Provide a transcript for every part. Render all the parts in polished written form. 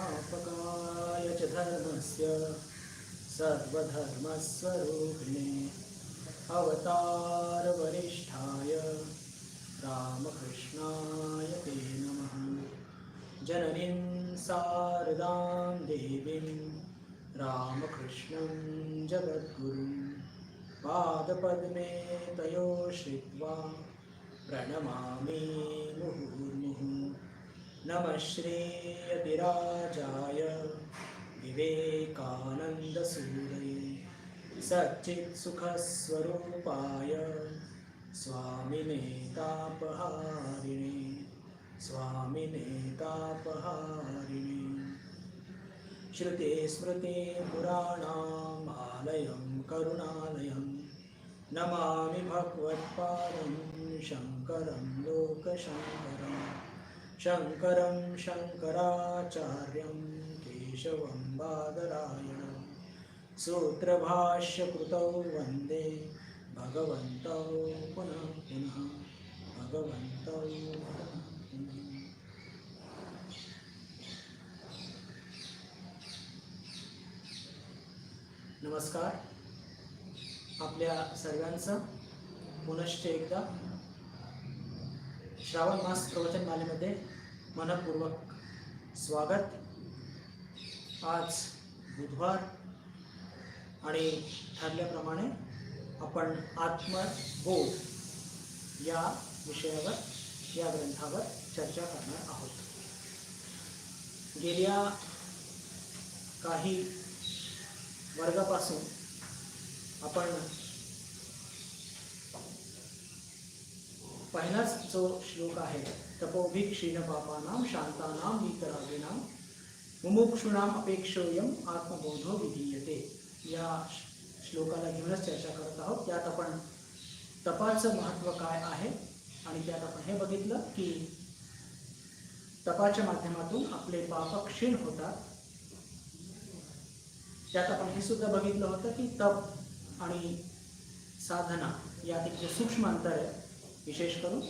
संस्थापकाय च धर्मस्य सर्वधर्मस्वरूपिणे अवतारवरिष्ठाय रामकृष्णाय ते नमः। जननीं शारदां देवीं रामकृष्णं जगद्गुरुं पादपद्मे तयो श्रित्वा प्रणमामि मुहुर्मुहुः। नमः श्रीयतिराजाय विवेकानन्दसूरये सच्चित्सुखस्वरूपाय स्वामिने तापहारिणे स्वामिने तापहारिणे। श्रुतिस्मृतिपुराणानामालयं करुणालयं नमामि भगवत्पादं शङ्करं लोकशङ्करं। शङ्करं शङ्कराचार्यं केशवं बादरायणं सूत्रभाष्यकृतौ वन्दे भगवन्तौ पुनः पुनः भगवन्तौ पुनः पुनः। नमस्कार, आपल्या सर्वांचं पुनश्च एकदा श्रावण मास प्रवचन मालेमध्ये मनपूर्वक स्वागत। आज बुधवार आणि ठरल्याप्रमाणे आपण आत्मबोध या विषयावर, या ग्रंथावर चर्चा करणार आहोत। गेल्या काही वर्गापासून आपण पहिलाच जो श्लोक आहे, तपोभिः क्षीणपापानां शांतानां वीतरागिणां मुमुक्षूणां अपेक्षोयम आत्मबोधो विधीयते, या श्लोकाला घेऊनच चर्चा करत आहोत। त्यात आपण तपाचं महत्त्व काय आहे आणि त्यात आपण हे बघितलं की तपाच्या माध्यमातून आपले पाप क्षीण होतात। त्यात आपण हे सुद्धा बघितलं होतं की तप आणि साधना यात एक जे सूक्ष्म अंतर आहे, विशेष करून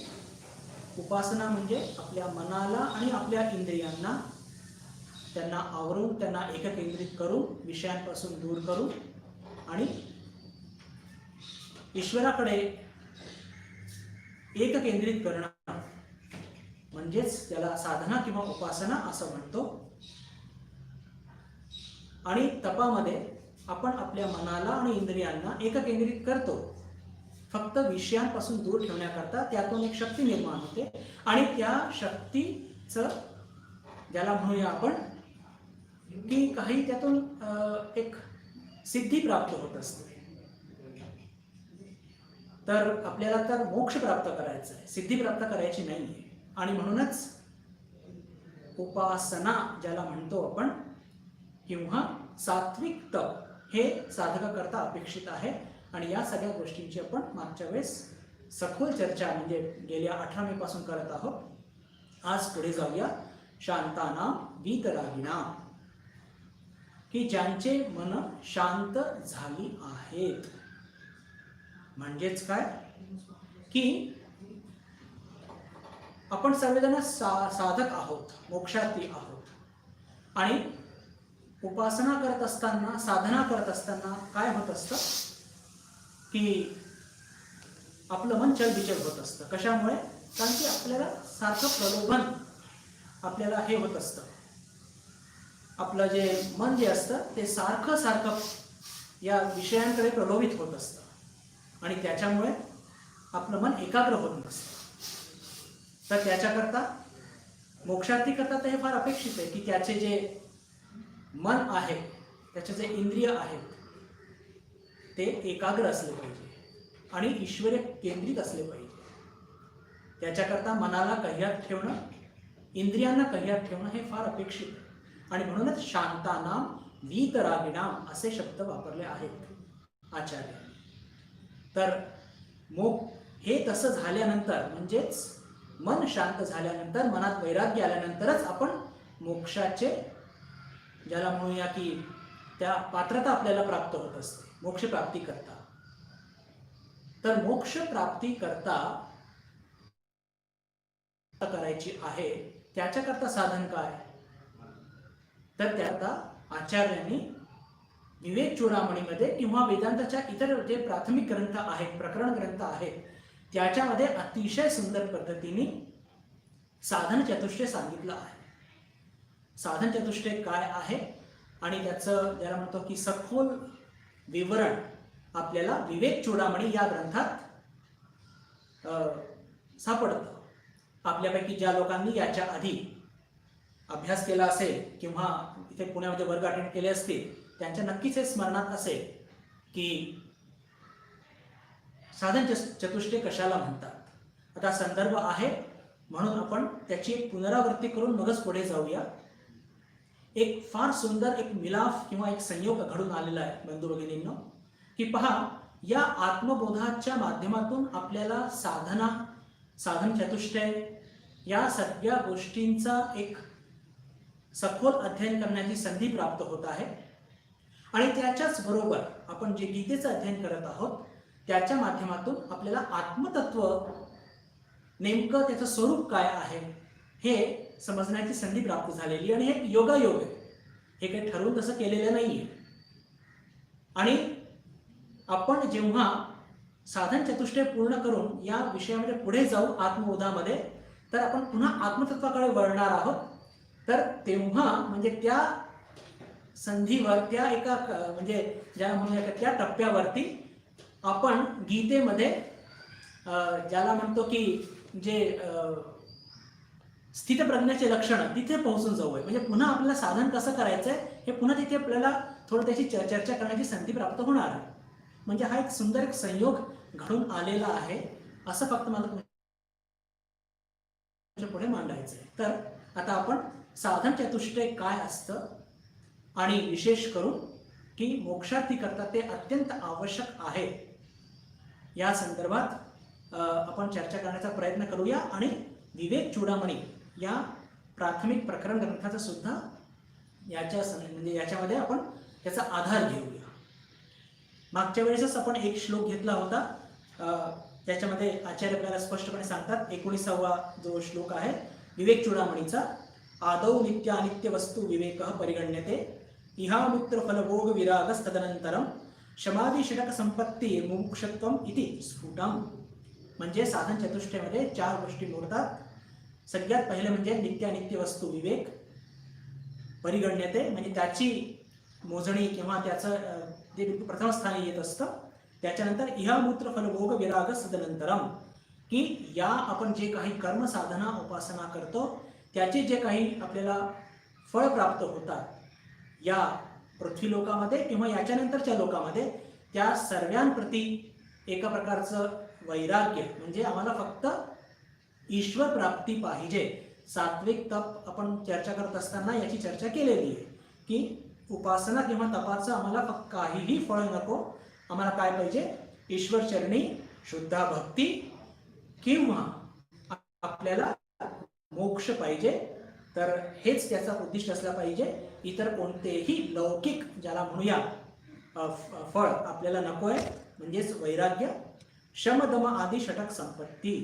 उपासना म्हणजे आपल्या मनाला आणि आपल्या इंद्रियांना त्यांना आवरून, त्यांना एककेंद्रित करून, विषयांपासून दूर करून आणि ईश्वराकडे एककेंद्रित करणं म्हणजेच त्याला साधना किंवा उपासना असं म्हणतो। आणि तपामध्ये आपण आपल्या मनाला आणि इंद्रियांना एककेंद्रित करतो, फक्त विषयांपासून दूर ठेवण्याकरता। त्यातून एक शक्ती निर्माण होते आणि त्या शक्तीचं, ज्याला म्हणूया आपण की काही त्यातून एक सिद्धी प्राप्त होत असते। तर आपल्याला तर मोक्ष प्राप्त करायचं आहे, सिद्धी प्राप्त करायची नाही आहे। आणि म्हणूनच उपासना ज्याला म्हणतो आपण, किंवा सात्विक तप, हे साधकाकरता अपेक्षित आहे। आणि या सगळ्या गोष्टींची आपण मागच्या वेळेस सखोल चर्चा म्हणजे गेल्या 18 मे पासून करत आहोत। आज पुढे जाऊया शांतानां वीतरागिणां, की ज्यांचे मन शांत झाली आहेत। म्हणजेच काय की आपण सर्वजण साधक आहोत, मोक्षार्थी आहोत। आणि उपासना करत असताना, साधना करत असताना काय होत असतं की आपलं मन चलबिचल होत असतं। कशामुळे? कारण की आपल्याला सारखं प्रलोभन आपल्याला हे होत असतं, आपलं जे मन जे असतं ते सारखं सारखं या विषयांकडे प्रलोभित होत असतं आणि त्याच्यामुळे आपलं मन एकाग्र होत नसतं। तर त्याच्याकरता मोक्षार्थी करता तर हे फार अपेक्षित आहे की त्याचे जे मन आहे, त्याचे जे इंद्रिय आहेत ते एकाग्र असले पाहिजे आणि ईश्वर केंद्रित असले पाहिजे। त्याच्याकरता मनाला कह्यात ठेवणं, इंद्रियांना कह्यात ठेवणं हे फार अपेक्षित आहे। आणि म्हणूनच शांतानां वीतरागिणां असे शब्द वापरले आहेत आचार्यांनी। तर हे तसं झाल्यानंतर, म्हणजेच मन शांत झाल्यानंतर, मनात वैराग्य आल्यानंतरच आपण मोक्षाचे, ज्याला म्हणूया की त्या पात्रता आपल्याला प्राप्त होत असते मोक्ष प्राप्ती करता। तर मोक्ष प्राप्ती करता करायची आहे, त्याच्याकरता साधन काय? तर त्यात आचार्यांनी विवेक चूडामणीमध्ये किंवा वेदांताच्या इतर जे प्राथमिक ग्रंथ आहेत, प्रकरण ग्रंथ आहेत, त्याच्यामध्ये अतिशय सुंदर पद्धतीने साधन चतुष्टय सांगितलं आहे. साधन चतुष्टय काय आहे आणि त्याचं ज्याला म्हणतो की सखोल विवरण आपल्याला विवेक चूडामणी या ग्रंथात सापडतं. आपल्यापैकी ज्या लोकांनी याच्या आधी अभ्यास केला असेल किंवा इथे पुण्यामध्ये वर्ग अटेंड केले असतील त्यांच्या नक्कीच हे स्मरणात असेल की साधन चतुष्टय कशाला म्हणतात. आता संदर्भ आहे म्हणून आपण त्याची एक पुनरावृत्ती करून मगच पुढे जाऊया. एक फार सुंदर एक मिलाफ किंवा एक संयोग घडून आलेला आहे बंधू भगिनींनो, की पहा, या आत्मबोधाच्या माध्यमातून आपल्याला साधन चतुष्टय या सगळ्या गोष्टींचा एक सखोल अध्ययन करण्याची संधी प्राप्त होत आहे. आणि त्याच्याच बरोबर आपण जे गीतेचं अध्ययन करत आहोत त्याच्या माध्यमातून आपल्याला आत्मतत्व नेमकं त्याचं स्वरूप काय आहे हे समजण्याची संधी प्राप्त झालेली. आणि हे योगायोग आहे, हे काही ठरवून तसं केलेलं नाहीये. आणि आपण जेव्हा साधन चतुष्टय पूर्ण करून या विषयामध्ये पुढे जाऊ आत्मबोधामध्ये, तर आपण पुन्हा आत्मतत्वाकडे वळणार आहोत. तर तेव्हा म्हणजे त्या संधीवर, त्या एका म्हणजे ज्या म्हणूया त्या टप्प्यावरती आपण गीतेमध्ये ज्याला म्हणतो की जे स्थितप्रज्ञाचे लक्षण तिथे पोहोचून जाऊया. म्हणजे पुन्हा आपल्याला साधन कसं करायचंय हे पुन्हा तिथे आपल्याला थोडं त्याची चर्चा करण्याची संधी प्राप्त होणार आहे. म्हणजे हा एक सुंदर एक संयोग घडून आलेला आहे असं फक्त मला तुमच्या पुढे मांडायचंय. तर आता आपण साधन चतुष्टय काय असतं आणि विशेष करून की मोक्षार्थी करता ते अत्यंत आवश्यक आहे या संदर्भात आपण चर्चा करण्याचा प्रयत्न करूया. आणि विवेक चूडामणी या प्राथमिक प्रकरण ग्रंथाचा सुद्धा म्हणजे याच्यामध्ये आपण त्याचा आधार घेऊया. मागच्या वेळेसच आपण एक श्लोक घेतला होता, त्याच्यामध्ये आचार्य आपल्याला स्पष्टपणे सांगतात, 19वा जो श्लोक आहे विवेक चूडामणीचा, आदौ नित्यानित्य वस्तू विवेक परिगण्यते इहामुत्र फलभोग विरागस्तदनंतरम शमाधी षटक संपत्ती मुमुक्षत्वम इति स्फुटम. म्हणजे साधन चतुष्टयमध्ये 4 गोष्टी मोडतात. सगळ्यात पहिले म्हणजे नित्यानित्य वस्तू विवेक परिगण्यते, म्हणजे त्याची मोजणी किंवा त्याचं जे प्रथम स्थानी येत असतं. त्याच्यानंतर इहामूत्र फलभोग विराग सदनंतरम, की या आपण जे काही कर्म साधना उपासना करतो त्याचे जे काही आपल्याला फळ प्राप्त होतात या पृथ्वी लोकामध्ये किंवा याच्यानंतरच्या लोकामध्ये, त्या सर्वांप्रती एका प्रकारचं वैराग्य, म्हणजे आम्हाला फक्त ईश्वर प्राप्ती पाहिजे. सात्विक तप आपण चर्चा करत असताना याची चर्चा केलेली आहे की उपासना किंवा तपाचं आम्हाला फक्त काहीही फळ नको, आम्हाला काय पाहिजे, ईश्वर चरणी शुद्धा भक्ती किंवा आपल्याला मोक्ष पाहिजे. तर हेच त्याचा उद्दिष्ट असला पाहिजे. इतर कोणतेही लौकिक ज्याला म्हणूया फळ आपल्याला नको आहे. म्हणजेच वैराग्य, शमदम आदी षटक संपत्ती,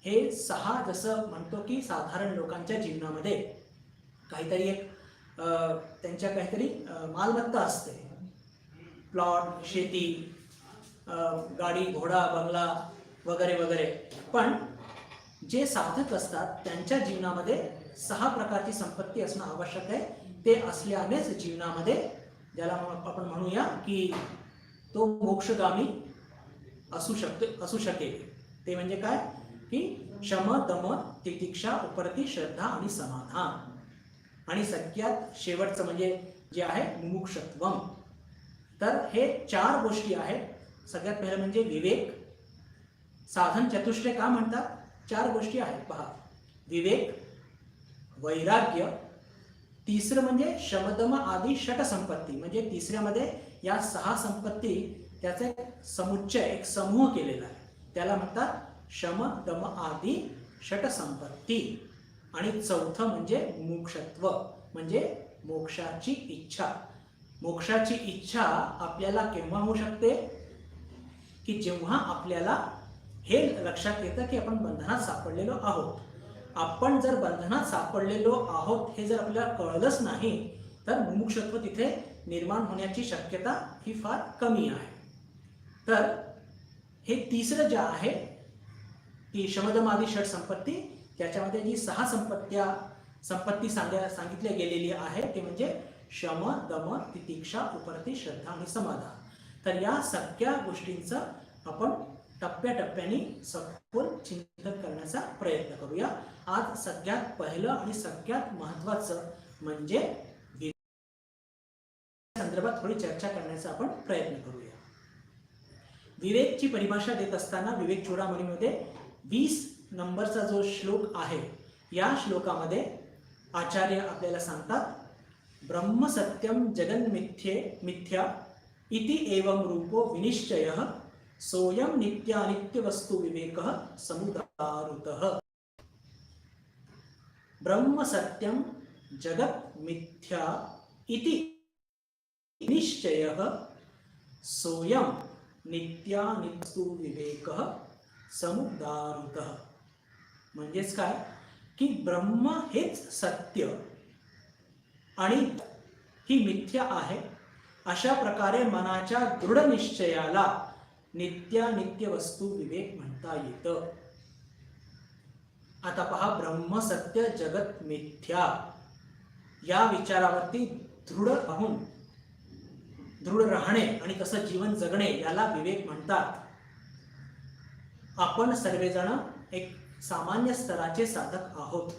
हे 6 जसं म्हणतो की साधारण लोकांच्या जीवनामध्ये काहीतरी एक त्यांच्या काहीतरी मालमत्ता असते, प्लॉट, शेती, गाडी, घोडा, बंगला वगैरे वगैरे. पण जे साधक असतात त्यांच्या जीवनामध्ये 6 प्रकारची संपत्ती असणं आवश्यक आहे. ते असल्यानेच जीवनामध्ये ज्याला आपण म्हणूया की तो मोक्षगामी असू शकेल. ते म्हणजे काय की शम, दम, तितिक्षा, उपरती, श्रद्धा आणि समाधान. आणि सगळ्यात शेवटचं म्हणजे जे आहे मुमुक्षत्वम. तर हे 4 गोष्टी आहेत. सगळ्यात पहिलं म्हणजे विवेक. साधन चतुष्टय का म्हणतात? 4 गोष्टी आहेत पहा, विवेक, वैराग्य, तिसरं म्हणजे शमदम आदी षट संपत्ती, म्हणजे तिसऱ्यामध्ये या 6 संपत्ती त्याचा एक समुच्चय, एक समूह केलेला आहे, त्याला म्हणतात शम, दम आदी षट संपत्ती. आणि चौथं म्हणजे मोक्षत्व, म्हणजे मोक्षाची इच्छा. मोक्षाची इच्छा आपल्याला केव्हा होऊ शकते की जेव्हा आपल्याला हे लक्षात येतं की आपण बंधनात सापडलेलो आहोत. आपण जर बंधनात सापडलेलो आहोत हे जर आपल्याला कळलंच नाही तर मुमुक्षत्व तिथे निर्माण होण्याची शक्यता ही फार कमी आहे. तर हे तिसरं जे आहे की शमदमादी षट संपत्ती, त्याच्यामध्ये जी 6 संपत्ती सांगितल्या गेलेली आहे ते म्हणजे शम, दम, तितिक्षा, उपरती, श्रद्धा आणि समाधान. तर या सगळ्या गोष्टींचं आपण टप्प्याटप्प्याने सखोल चिंतन करण्याचा प्रयत्न करूया. आज सगळ्यात पहिलं आणि सगळ्यात महत्त्वाचं म्हणजे संदर्भात थोडी चर्चा करण्याचा आपण प्रयत्न करूया. विवेकची परिभाषा देत असताना विवेक चूडामणीमध्ये 20 नंबरचा जो श्लोक आहे या श्लोकामध्ये आचार्य आपल्याला सांगतात, ब्रह्म सत्यम जगन्मिथ्या इति एवं रूपो विनिश्चयः सोयम नित्यानित्य वस्तु विवेकः समुदारुतः. ब्रह्म सत्यम जगत मिथ्या इति निश्चयः सोयम नित्यानित्य वस्तु विवेकः समुदारुतः. म्हणजेच काय की ब्रह्म हेच सत्य आणि ही मिथ्या आहे, अशा प्रकारे मनाच्या दृढ निश्चयाला नित्यानित्य वस्तू विवेक म्हणता येतं. आता पहा, ब्रह्म सत्य जगत मिथ्या या विचारावरती दृढ राहणे आणि तसं जीवन जगणे याला विवेक म्हणतात. आपण सर्वजण एक सामान्य स्तराचे साधक आहोत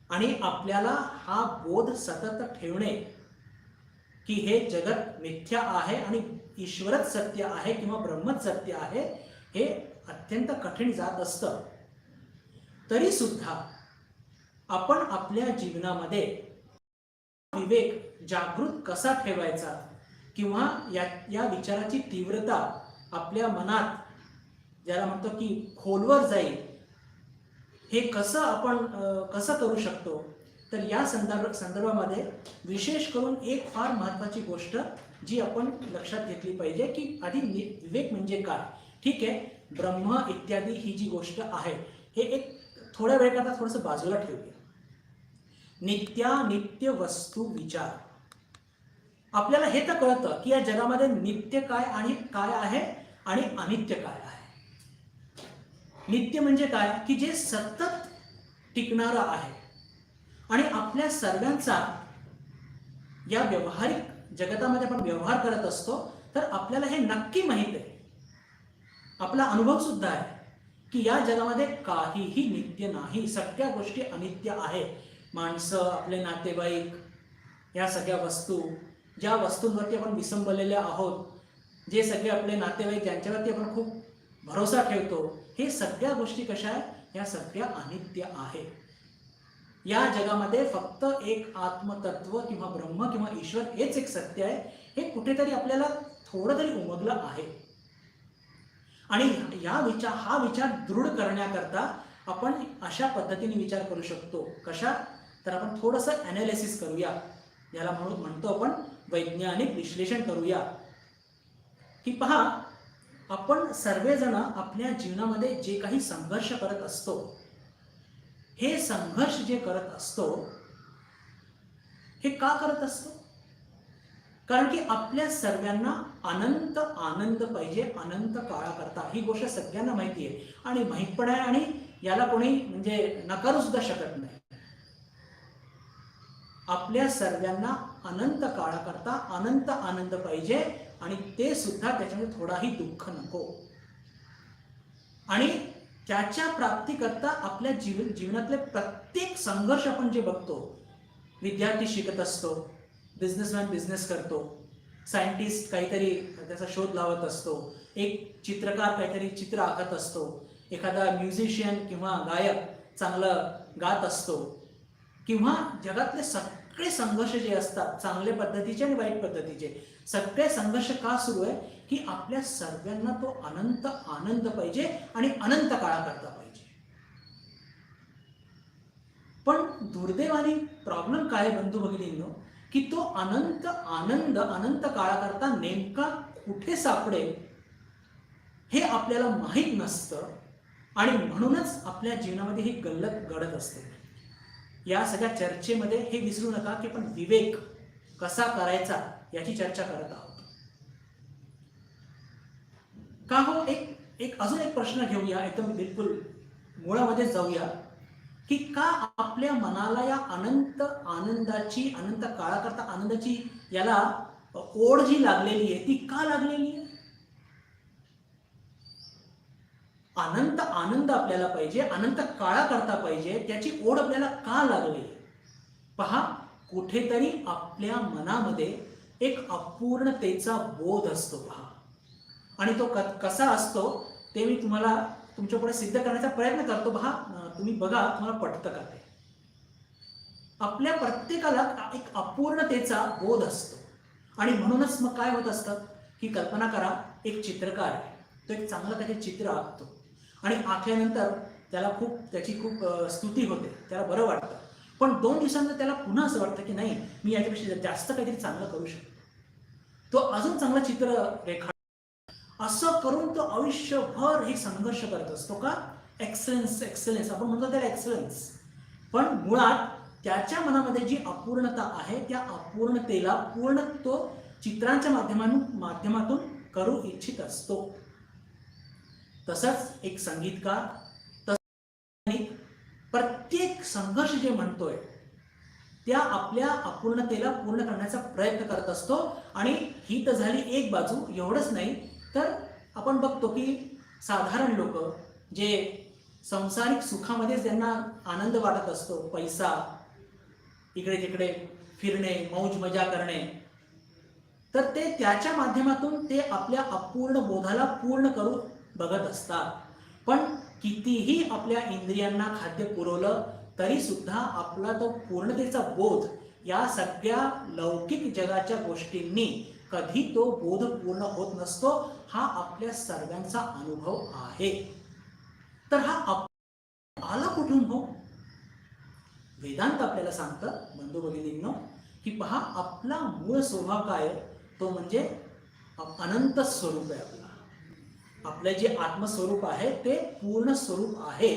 आणि आपल्याला हा बोध सतत ठेवणे की हे जगत मिथ्या आहे आणि ईश्वरच सत्य आहे किंवा ब्रह्मच सत्य आहे हे अत्यंत कठीण जात असतं. तरी सुद्धा आपण आपल्या जीवनामध्ये विवेक जागृत कसा ठेवायचा किंवा या विचाराची तीव्रता आपल्या मनात ज्याला म्हणतो की खोलवर जाईल हे कसं करू शकतो. तर या संदर्भामध्ये विशेष करून एक फार महत्त्वाची गोष्ट जी आपण लक्षात घेतली पाहिजे की आधी विवेक म्हणजे काय. ठीक आहे, ब्रह्म इत्यादी ही जी गोष्ट आहे हे एक थोड्या वेळाकरता थोडंसं बाजूला ठेवूया. नित्यानित्य वस्तू विचार. आपल्याला हे तर कळतं की या जगामध्ये नित्य काय आहे आणि अनित्य काय आहे. नित्य म्हणजे काय की जे सतत टिकणारं आहे आणि आपल्या सर्वांचा या व्यावहारिक जगतामध्ये आपण व्यवहार करत असतो तर आपल्याला हे नक्की माहित आहे, आपला अनुभव सुद्धा आहे की या जगामध्ये काहीही नित्य नाही, सगळ्या गोष्टी अनित्य आहे. माणसं, आपले नातेवाईक, या सगळ्या वस्तू, ज्या वस्तूंवरती आपण विसंबलेले आहोत, जे सगळे आपले नातेवाईक ज्यांच्यावरती आपण खूप भरोसा ठेवतो, हे सगळ्या गोष्टी कशा आहेत, या सगळ्या अनित्य आहे. या जगामध्ये फक्त एक आत्मतत्व किंवा ब्रह्म किंवा ईश्वर हेच एक सत्य आहे. हे कुठेतरी आपल्याला थोडं तरी उमगलं आहे आणि हा विचार दृढ करण्याकरता आपण अशा पद्धतीने विचार करू शकतो. कशा तर आपण थोडंसं ॲनालिसिस करूया, याला म्हणतो आपण वैज्ञानिक विश्लेषण करूया की पहा, आपण सर्वजण आपल्या जीवनामध्ये जे काही संघर्ष करत असतो, हे संघर्ष जे करत असतो हे का करत असतो. कारण की आपल्या सर्वांना अनंत आनंद पाहिजे, अनंत काळाकरता. ही गोष्ट सगळ्यांना माहिती आहे आणि माहीत पण आहे आणि याला कोणी म्हणजे नकारू सुद्धा शकत नाही. आपल्या सर्वांना अनंत काळाकरता अनंत आनंद पाहिजे आणि ते सुद्धा त्याच्यामध्ये थोडाही दुःख नको. आणि त्याच्या प्राप्तीकरता आपल्या जीवनातले प्रत्येक संघर्ष आपण जे बघतो, विद्यार्थी शिकत असतो, बिझनेसमॅन बिझनेस करतो, सायंटिस्ट काहीतरी त्याचा शोध लावत असतो, एक चित्रकार काहीतरी चित्र आखत असतो, एखादा म्युझिशियन किंवा गायक चांगलं गात असतो, किंवा जगातले सगळे संघर्ष जे असतात, चांगल्या पद्धतीचे आणि वाईट पद्धतीचे सगळे संघर्ष का सुरू आहे की आपल्या सर्वांना तो अनंत आनंद पाहिजे आणि अनंत काळाकरता पाहिजे. पण दुर्दैवाने प्रॉब्लेम काय बंधू भगिनींनो की तो अनंत आनंद अनंत काळाकरता नेमका कुठे सापडेल हे आपल्याला माहीत नसतं आणि म्हणूनच आपल्या जीवनामध्ये ही गल्लत घडत असते. या सगळ्या चर्चेमध्ये हे विसरू नका की आपण विवेक कसा करायचा याची चर्चा करत आहोत. का हो, एक अजून एक प्रश्न घेऊया, एकदम बिलकुल मुळामध्ये जाऊया, की का आपल्या मनाला या अनंत आनंदाची, अनंत काळाकरता आनंदाची याला ओढ जी लागलेली आहे ती का लागलेली आहे? अनंत आनंद आपल्याला पाहिजे, अनंत काळाकरता पाहिजे, त्याची ओढ आपल्याला का लागली? पहा, कुठेतरी आपल्या मनामध्ये एक अपूर्णतेचा बोध असतो. पहा, आणि तो कसा असतो ते मी तुम्हाला तुमच्यापुढे सिद्ध करण्याचा प्रयत्न करतो. पहा, तुम्ही बघा, तुम्हाला पटतं का ते? आपल्या प्रत्येकाला एक अपूर्णतेचा बोध असतो. आणि म्हणूनच मग काय होत असतं की कल्पना करा, एक चित्रकार आहे, तो एक चांगलं काहीतरी चित्र आखतो आणि आखल्यानंतर त्याची खूप स्तुती होते, त्याला बरं वाटतं. पण 2 दिवसांनंतर त्याला पुन्हा असं वाटतं की नाही, मी याच्यापेक्षा जास्त काहीतरी चांगलं करू शकतो. तो अजून चांगलं चित्र रेखा, असं करून तो आयुष्यभर हे संघर्ष करत असतो. का? एक्सलन्स आपण म्हणतो त्याला, एक्सलन्स. पण मुळात त्याच्या मनामध्ये जी अपूर्णता आहे त्या अपूर्णतेला पूर्ण तो चित्रांच्या माध्यमातून करू इच्छित असतो. तसंच एक संगीतकार, प्रत्येक संघर्ष जे म्हणतोय त्या आपल्या अपूर्णतेला पूर्ण करण्याचा प्रयत्न करत असतो. आणि ही तर झाली एक बाजू. एवढंच नाही तर आपण बघतो की साधारण लोक जे सांसारिक सुखामध्ये ज्यांना आनंद वाटत असतो, पैसा, इकडे तिकडे फिरणे, मौज मजा करणे, तर ते त्याच्या माध्यमातून ते आपल्या अपूर्ण बोधाला पूर्ण करू बघत असतात. पण कितीही आपल्या इंद्रियांना खाद्य पुरवलं तरी सुद्धा आपला तो पूर्णतेचा बोध या सगळ्या लौकिक जगाच्या गोष्टींनी कधी तो बोध पूर्ण होत नसतो. हा आपल्या सर्वांचा अनुभव आहे. तर हा आला कुठून हो? वेदांत आपल्याला सांगतं, बंधू भगिनींनो, की पहा, आपला मूळ स्वभाव काय? तो म्हणजे अनंत स्वरूप आहे. आपलं जे आत्मस्वरूप आहे ते पूर्ण स्वरूप आहे.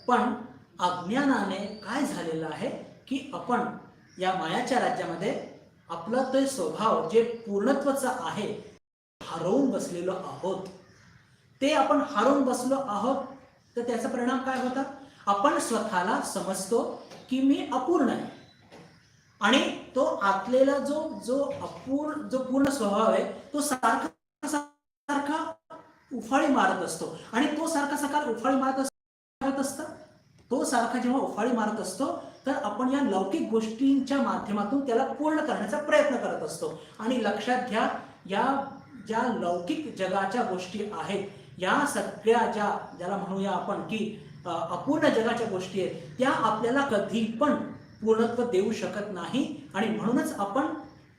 पण अज्ञानाने काय झालेलं आहे की आपण या मायाच्या राज्यामध्ये आपलं ते स्वभाव जे पूर्णत्वाचं आहे हरवून बसलेलो आहोत. ते आपण हरवून बसलो आहोत तर त्याचा परिणाम काय होता? आपण स्वतःला समजतो की मी अपूर्ण आहे. आणि तो आतलेला जो पूर्ण स्वभाव आहे तो सारखा उफाळी मारत असतो. आणि तो सारखा उफाळी मारत असतं. तो सारखा जेव्हा उफाळी मारत असतो तर आपण या लौकिक गोष्टींच्या माध्यमातून त्याला पूर्ण करण्याचा प्रयत्न करत असतो. आणि लक्षात घ्या, या ज्या लौकिक जगाच्या गोष्टी आहेत, या सगळ्या ज्याला म्हणूया आपण की अपूर्ण जगाच्या गोष्टी आहेत, त्या आपल्याला कधी पण पूर्णत्व देऊ शकत नाही. आणि म्हणूनच आपण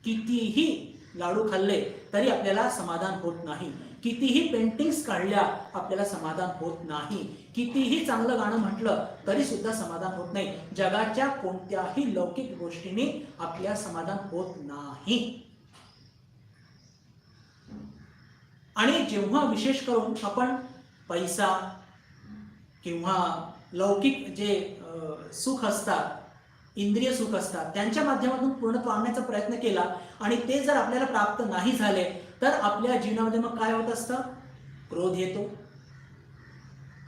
कितीही लाडू खाल्ले तरी आपल्याला समाधान होत नाही. कितीही पेंटिंग्स काढल्या आपल्याला समाधान होत नाही. कितीही चांगलं गाणं म्हटलं तरी सुद्धा समाधान होत नाही. जगाच्या कोणत्याही लौकिक गोष्टींनी आपल्या समाधान होत नाही. आणि जेव्हा विशेष करून आपण पैसा किंवा लौकिक जे सुख असतात, इंद्रिय सुख असतात, त्यांच्या माध्यमातून पूर्णत्व आणण्याचा प्रयत्न केला आणि ते जर आपल्याला प्राप्त नाही झाले तर आपल्या जीवनामध्ये मग काय होत असतं? क्रोध येतो.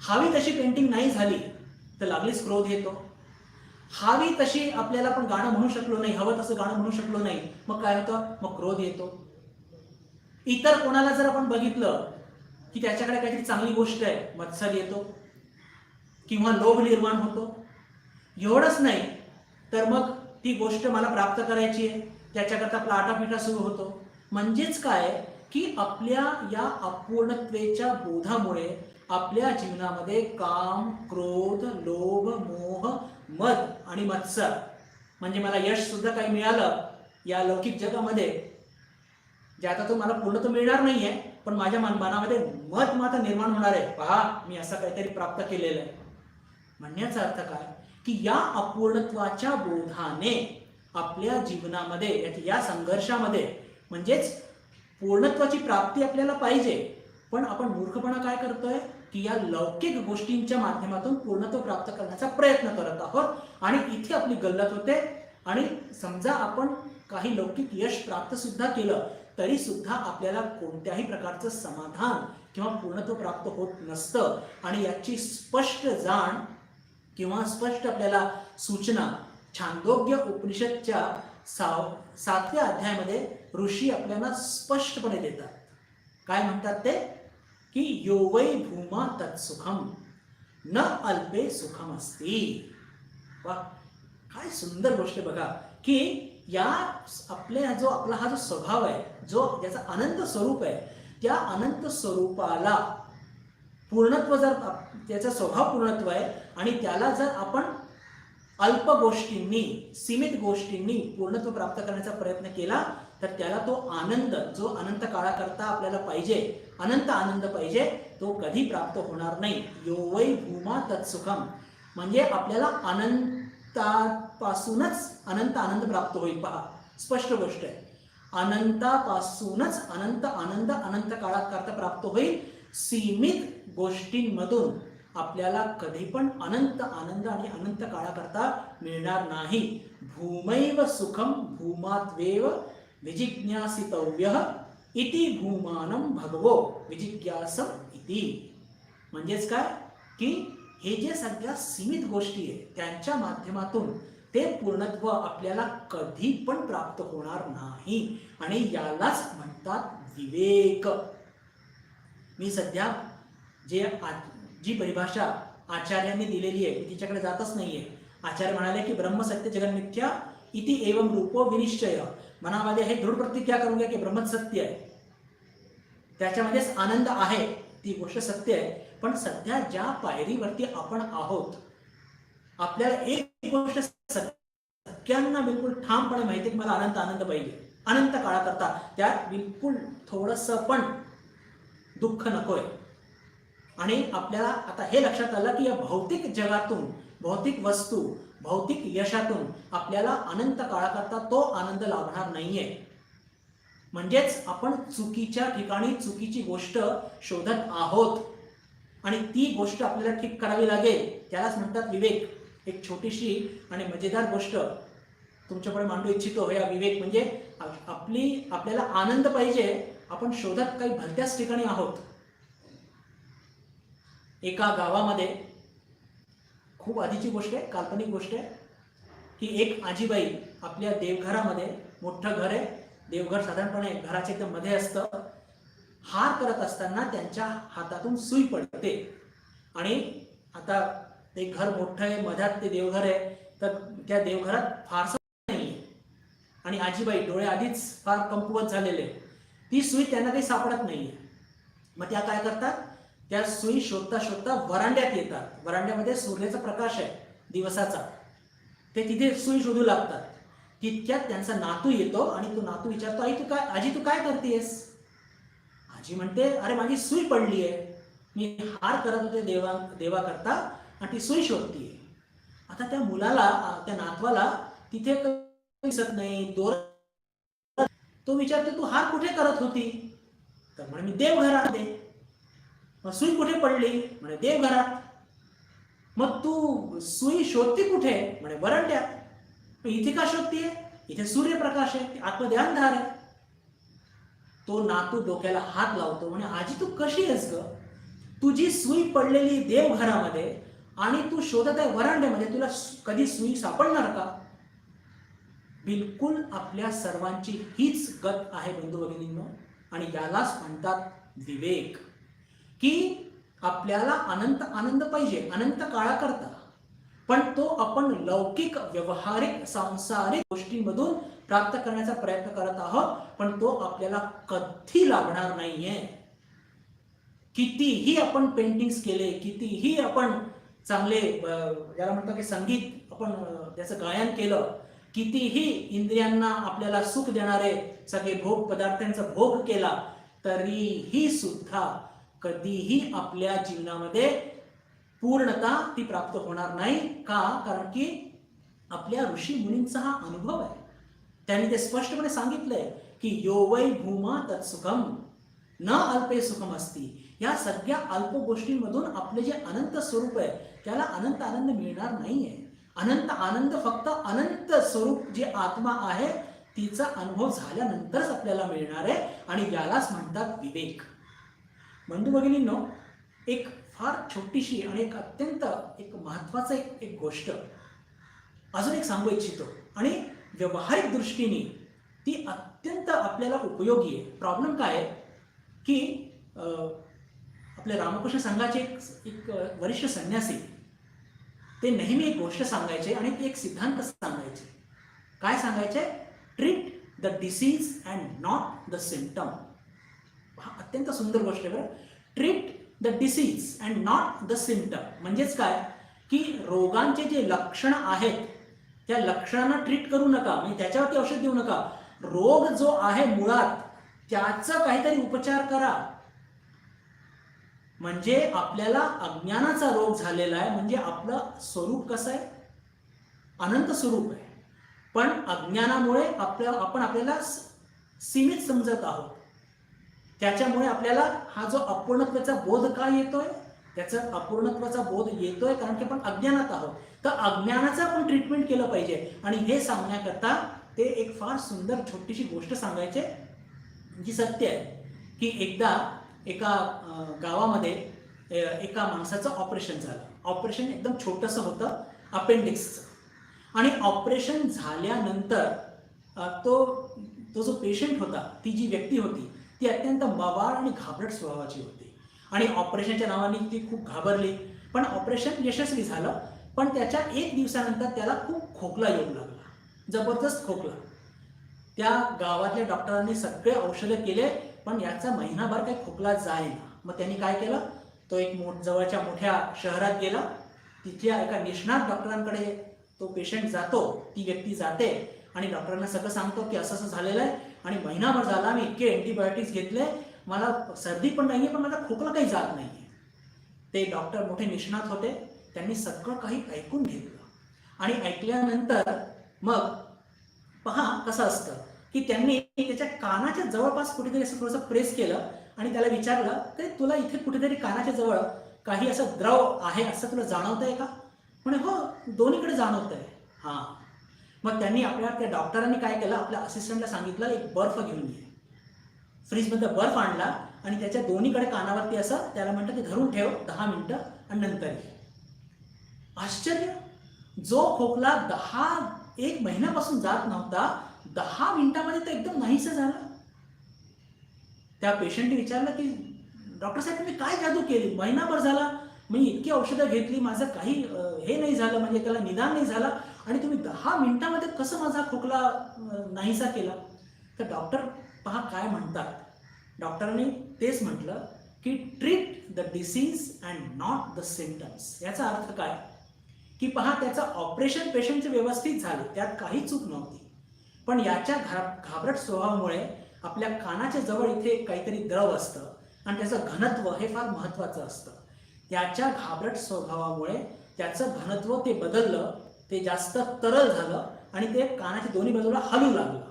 हवी तशी पेंटिंग नाही झाली तर लागलीच क्रोध येतो. हवी तशी आपल्याला आपण गाणं म्हणू शकलो नाही, हवं तसं गाणं म्हणू शकलो नाही, मग काय होतं? मग क्रोध येतो. इतर कोणाला जर आपण बघितलं की त्याच्याकडे काहीतरी चांगली गोष्ट आहे, मत्सर येतो किंवा लोभ निर्माण होतो. एवढंच नाही तर मग ती गोष्ट मला प्राप्त करायची आहे, त्याच्याकरता आपला आटापिटा सुरू होतो. म्हणजेच काय की आपल्या या अपूर्णत्वेच्या बोधामुळे आपल्या जीवनामध्ये काम, क्रोध, लोभ, मोह, मद आणि मत्सर, म्हणजे मला यश सुद्धा काही मिळालं या लौकिक जगामध्ये, जे आता तो मला पूर्ण तर मिळणार नाहीये, पण माझ्या मनामध्ये मत मात्र निर्माण होणार आहे. पहा, मी असं काहीतरी प्राप्त केलेलं आहे. म्हणण्याचा अर्थ काय की या अपूर्णत्वाच्या बोधाने आपल्या जीवनामध्ये, या संघर्षामध्ये, म्हणजेच पूर्णत्वाची प्राप्ती आपल्याला पाहिजे, पण आपण मूर्खपणा काय करतोय? की या लौकिक गोष्टींच्या माध्यमातून पूर्णत्व प्राप्त करण्याचा प्रयत्न करत आहोत आणि इथे आपली गल्लत होते. आणि समजा आपण काही लौकिक यश प्राप्त सुद्धा केलं तरी सुद्धा आपल्याला कोणत्याही प्रकारचं समाधान किंवा पूर्णत्व प्राप्त होत नसतं. आणि याची स्पष्ट जाण किंवा स्पष्ट आपल्याला सूचना छांदोग्य उपनिषदच्या 7व्या अध्यायामध्ये ऋषी आपल्याला स्पष्टपणे देतात. काय म्हणतात ते, की यो वै भूमा तत्सुखम न अल्पे सुखम अस्ति. वा, काय सुंदर गोष्ट बघा, की या आपला हा जो स्वभाव आहे, जो ज्याचा अनंत स्वरूप आहे, त्या अनंत स्वरूपाला पूर्णत्व, जर त्याचा स्वभाव पूर्णत्व आहे आणि त्याला जर आपण अल्प गोष्टींनी, सीमित गोष्टींनी पूर्णत्व प्राप्त करण्याचा प्रयत्न केला तर त्याला तो आनंद, जो अनंत काळाकरता आपल्याला पाहिजे, अनंत आनंद पाहिजे, तो कधी प्राप्त होणार नाही. यो वै भूमा तत्सुखम म्हणजे आपल्याला अनंतापासूनच अनंत आनंद प्राप्त होईल. पहा, स्पष्ट गोष्ट आहे. अनंतापासूनच अनंत आनंद अनंत काळाकरता प्राप्त होईल. सीमित गोष्टींमधून आपल्याला कधी पण अनंत आनंद आणि अनंत काळाकरता मिळणार नाही. भूमैव सुखम भूमात्वेव विजिज्ञासितव्यः इति भूमानं भगवो विजिज्ञासम इति. म्हणजेच काय, की हे जे सगळ्या सीमित गोष्टी आहेत त्यांच्या माध्यमातून ते पूर्णत्व आपल्याला कधी पण प्राप्त होणार नाही. आणि यालाच म्हणतात विवेक. मी सध्या जी परिभाषा आचार्यांनी दिलेली आहे तिच्याकडे जातच नाहीये. आचार्य म्हणाले की ब्रह्म सत्य जगन मिथ्या इति एवं रूपो विनिश्चय. मनामध्ये हे दृढ प्रतिज्ञा करून घ्या की ब्रह्म सत्य आहे, त्याच्यामध्येच आनंद आहे, ती गोष्ट सत्य आहे. पण सध्या ज्या पायरीवरती आपण आहोत, आपल्याला एक गोष्ट सगळ्यांना बिलकुल ठामपणे माहिती आहे की मला अनंत आनंद पाहिजे, अनंत काळाकरता. त्यात बिलकुल थोडंसं पण दुःख नकोय. आणि आपल्याला आता हे लक्षात आलं की या भौतिक जगातून, भौतिक वस्तू, भौतिक यशातून आपल्याला अनंत काळाकरता तो आनंद लाभणार नाहीये. म्हणजेच आपण चुकीच्या ठिकाणी चुकीची गोष्ट शोधत आहोत आणि ती गोष्ट आपल्याला ठीक करावी लागेल. त्यालाच म्हणतात विवेक. एक छोटीशी आणि मजेदार गोष्ट तुमच्याकडे मांडू इच्छितो. या विवेक म्हणजे आपल्याला आनंद पाहिजे, आपण शोधत काही भलत्याच ठिकाणी आहोत. एका गावामध्ये, खूप आधीची गोष्ट आहे, काल्पनिक गोष्ट आहे, की एक आजीबाई आपल्या देवघरामध्ये, मोठं घर आहे, देवघर साधारणपणे घराच्या एकदम मध्ये असतं, हार करत असताना त्यांच्या हातातून सुई पडते. आणि आता ते घर मोठं आहे, मध्यात ते देवघर आहे, तर त्या देवघरात फारसं नाही आणि आजीबाई डोळे आधीच फार कमकुवत झालेले, ती सुई त्यांना काही सापडत नाहीये. मग त्या काय करतात, त्या सुई शोधता शोधता वरांड्यात येतात. वरांड्यामध्ये सूर्याचा प्रकाश आहे दिवसाचा, ते तिथे सुई शोधू लागतात. तितक्यात त्यांचा नातू येतो आणि तो नातू विचारतो, आजी तू काय करतेस? आजी म्हणते, अरे माझी सुई पडली आहे, मी हार करत होते देवा करता आणि ती सुई शोधतीये. आता त्या मुलाला, त्या नातवाला तिथे दिसत नाही, दोर. तो विचारतो, तू हार कुठे करत होती? तर म्हणे मी देवघरात आहे. मग सुई कुठे पडली? म्हणे देवघरात. मग तू सुई शोधती कुठे? म्हणे वरांड्यात. इथे का शोधतीये? इथे सूर्यप्रकाश आहे, आतमध्ये अंधार आहे. तो नातू डोक्याला हात लावतो, म्हणे आजी तू कशी आहेस ग? तुझी सुई पडलेली देवघरामध्ये आणि तू शोधत आहे वरांड्यामध्ये, तुला कधी सुई सापडणार का? बिलकुल आपल्या सर्वांची हीच गत आहे बंधू भगिनींनो. आणि यालाच म्हणतात विवेक, की आपल्याला अनंत आनंद पाहिजे, अनंत काळाकरता, पण तो आपण लौकिक, व्यवहारिक, सांसारिक गोष्टींमधून प्राप्त करण्याचा प्रयत्न करत आहोत, पण तो आपल्याला कधी लाभणार नाहीये. कितीही आपण पेंटिंग्स केले, कितीही आपण चांगले, ज्याला म्हणतो की संगीत आपण त्याचं गायन केलं, कितीही इंद्रियांना आपल्याला सुख देणारे सगळे भोग पदार्थांचा भोग केला, तरीही सुद्धा कधीही आपल्या जीवनामध्ये पूर्णता ती प्राप्त होणार नाही. का? कारण की आपल्या ऋषी मुनींचा हा अनुभव आहे. त्यांनी ते स्पष्टपणे सांगितलंय की यो वै भूमा तत्सुखम न अल्पे सुखम अस्ति. या सगळ्या अल्प गोष्टींमधून आपले जे अनंत स्वरूप आहे त्याला अनंत आनंद मिळणार नाहीये. अनंत आनंद फक्त अनंत स्वरूप जे आत्मा आहे तिचा अनुभव झाल्यानंतरच आपल्याला मिळणार आहे, आणि यालाच म्हणतात विवेक. बंधू भगिनींनो, एक फार छोटीशी आणि एक अत्यंत एक महत्वाचं एक गोष्ट अजून एक सांगू इच्छितो, आणि व्यावहारिक दृष्टीने ती अत्यंत आपल्याला उपयोगी आहे. प्रॉब्लेम काय आहे की आपले रामकृष्ण संघाचे एक वरिष्ठ संन्यासी ते नेहमी एक गोष्ट सांगायचे, आणि ते एक सिद्धांत सांगायचे. काय सांगायचे? Treat the disease and not the symptom. हा अत्यंत सुंदर गोष्ट आहे बरं. Treat the disease and not the symptom म्हणजेच काय की रोगांचे जे लक्षण आहेत त्या लक्षणांना ट्रीट करू नका, म्हणजे त्याच्यावरती औषध देऊ नका. रोग जो आहे मुळात त्याचा काहीतरी उपचार करा. म्हणजे आपल्याला अज्ञानाचा रोग झालेला आहे, म्हणजे आपलं स्वरूप कसं आहे? अनंत स्वरूप आहे, पण अज्ञानामुळे आपण आपल्याला सीमित समजत आहोत. त्याच्यामुळे आपल्याला हा जो अपूर्णत्वाचा बोध का येतोय? त्याचा अपूर्णत्वाचा बोध येतोय कारण की आपण अज्ञानात आहोत. तर अज्ञानाचं आपण ट्रीटमेंट केलं पाहिजे, आणि हे सांगण्याकरता ते एक फार सुंदर छोटीशी गोष्ट सांगायचे जी सत्य आहे. की एकदा एका गावामध्ये एका माणसाचं ऑपरेशन झालं. ऑपरेशन एकदम छोटंसं होतं, अपेंडिक्सचं. आणि ऑपरेशन झाल्यानंतर तो जो पेशंट होता, ती जी व्यक्ती होती ती अत्यंत मवाळ आणि घाबरट स्वभावाची होती. आणि ऑपरेशनच्या नावाने ती खूप घाबरली. पण ऑपरेशन यशस्वी झालं, पण त्याच्या 1 दिवसानंतर त्याला खूप खोकला येऊ लागला, जबरदस्त खोकला. त्या गावातल्या डॉक्टरांनी सगळे औषधं केले, पण याचा महिनाभर काही खोकला जायना. मग त्यांनी काय केलं? तो एक जवळच्या मोठ्या शहरात गेला. तिथल्या एका निष्णात डॉक्टरांकडे तो पेशंट जातो, ती व्यक्ती जाते, आणि डॉक्टरांना सगळं सांगतो की असं असं झालेलं आहे, आणि महिनाभर झाला मी इतके अँटीबायोटिक्स घेतले, मला सर्दी पण नाहीये, पण मला खोकला काही जात नाहीये. ते डॉक्टर मोठे निष्णात होते, त्यांनी सगळं काही ऐकून घेतलं. आणि ऐकल्यानंतर मग पहा कसं असतं की त्यांनी त्याच्या कानाच्या जवळपास कुठेतरी असं थोडंसं प्रेस केलं, आणि त्याला विचारलं की तुला इथे कुठेतरी कानाच्या जवळ काही असं द्रव आहे असं तुला जाणवतंय का? म्हणे हो, दोन्हीकडे जाणवतंय. हां. मग त्यांनी त्या डॉक्टरांनी काय केलं, आपल्या असिस्टंटला सांगितलं एक बर्फ घेऊन ये. फ्रीजमध्ये बर्फ आणला, आणि त्याच्या दोन्हीकडे कानावरती असं त्याला म्हणतं की धरून ठेव 10 मिनिटं, आणि नंतर ये. आश्चर्य! जो खोकला 1 महिन्यापासून जात नव्हता, 10 मिनिटामध्ये तर एकदम नाहीसं झालं. त्या पेशंटने विचारलं की डॉक्टर साहेब तुम्ही काय जादू केली? महिनाभर झाला मी इतकी औषधं घेतली, माझं काही हे नाही झालं, म्हणजे त्याला निदान नाही झाला, आणि तुम्ही 10 मिनिटामध्ये कसं माझा खोकला नाहीसा केला? तर डॉक्टर पहा काय म्हणतात. डॉक्टरांनी तेच म्हटलं की treat the disease and not the symptoms. याचा अर्थ काय की पहा, त्याचं ऑपरेशन पेशंटचे व्यवस्थित झाले, त्यात काही चूक नव्हती, पण याच्या घाबरट स्वभावामुळे आपल्या कानाच्या जवळ इथे काहीतरी द्रव असतं, आणि त्याचं घनत्व हे फार महत्त्वाचं असतं. याच्या घाबरट स्वभावामुळे त्याचं घनत्व ते बदललं, ते जास्त तरल झालं, आणि ते कानाच्या दोन्ही बाजूला हलू लागलं,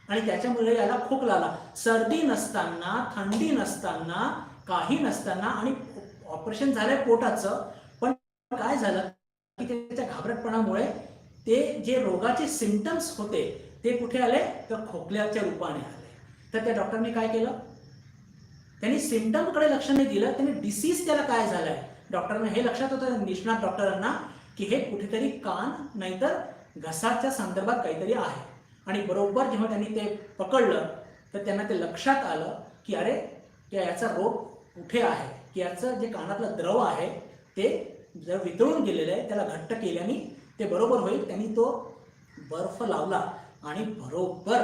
आणि त्याच्यामुळे याला खोकला आला. सर्दी नसताना, थंडी नसताना, काही नसताना, आणि ऑपरेशन झालंय पोटाचं, पण काय झालं की त्याच्या घाबरटपणामुळे ते जे रोगाचे सिम्पटम्स होते ते कुठे आले? तर खोकल्याच्या रूपाने आले. तर त्या डॉक्टरने काय केलं? त्यांनी सिम्पटमकडे लक्ष नाही दिलं, त्यांनी डिसीज त्याला काय झालाय. डॉक्टरांना हे लक्षात होतं, निष्णात डॉक्टरांना, की हे कुठेतरी कान नाहीतर घसाच्या संदर्भात काहीतरी आहे. आणि बरोबर जेव्हा त्यांनी ते पकडलं तर त्यांना ते लक्षात आलं की अरे याचा रोग कुठे आहे, की याचं जे कानातलं द्रव आहे ते जर वितळून गेलेलं आहे, त्याला घट्ट केल्याने ते बरोबर होईल. त्यांनी तो बर्फ लावला, आणि बरोबर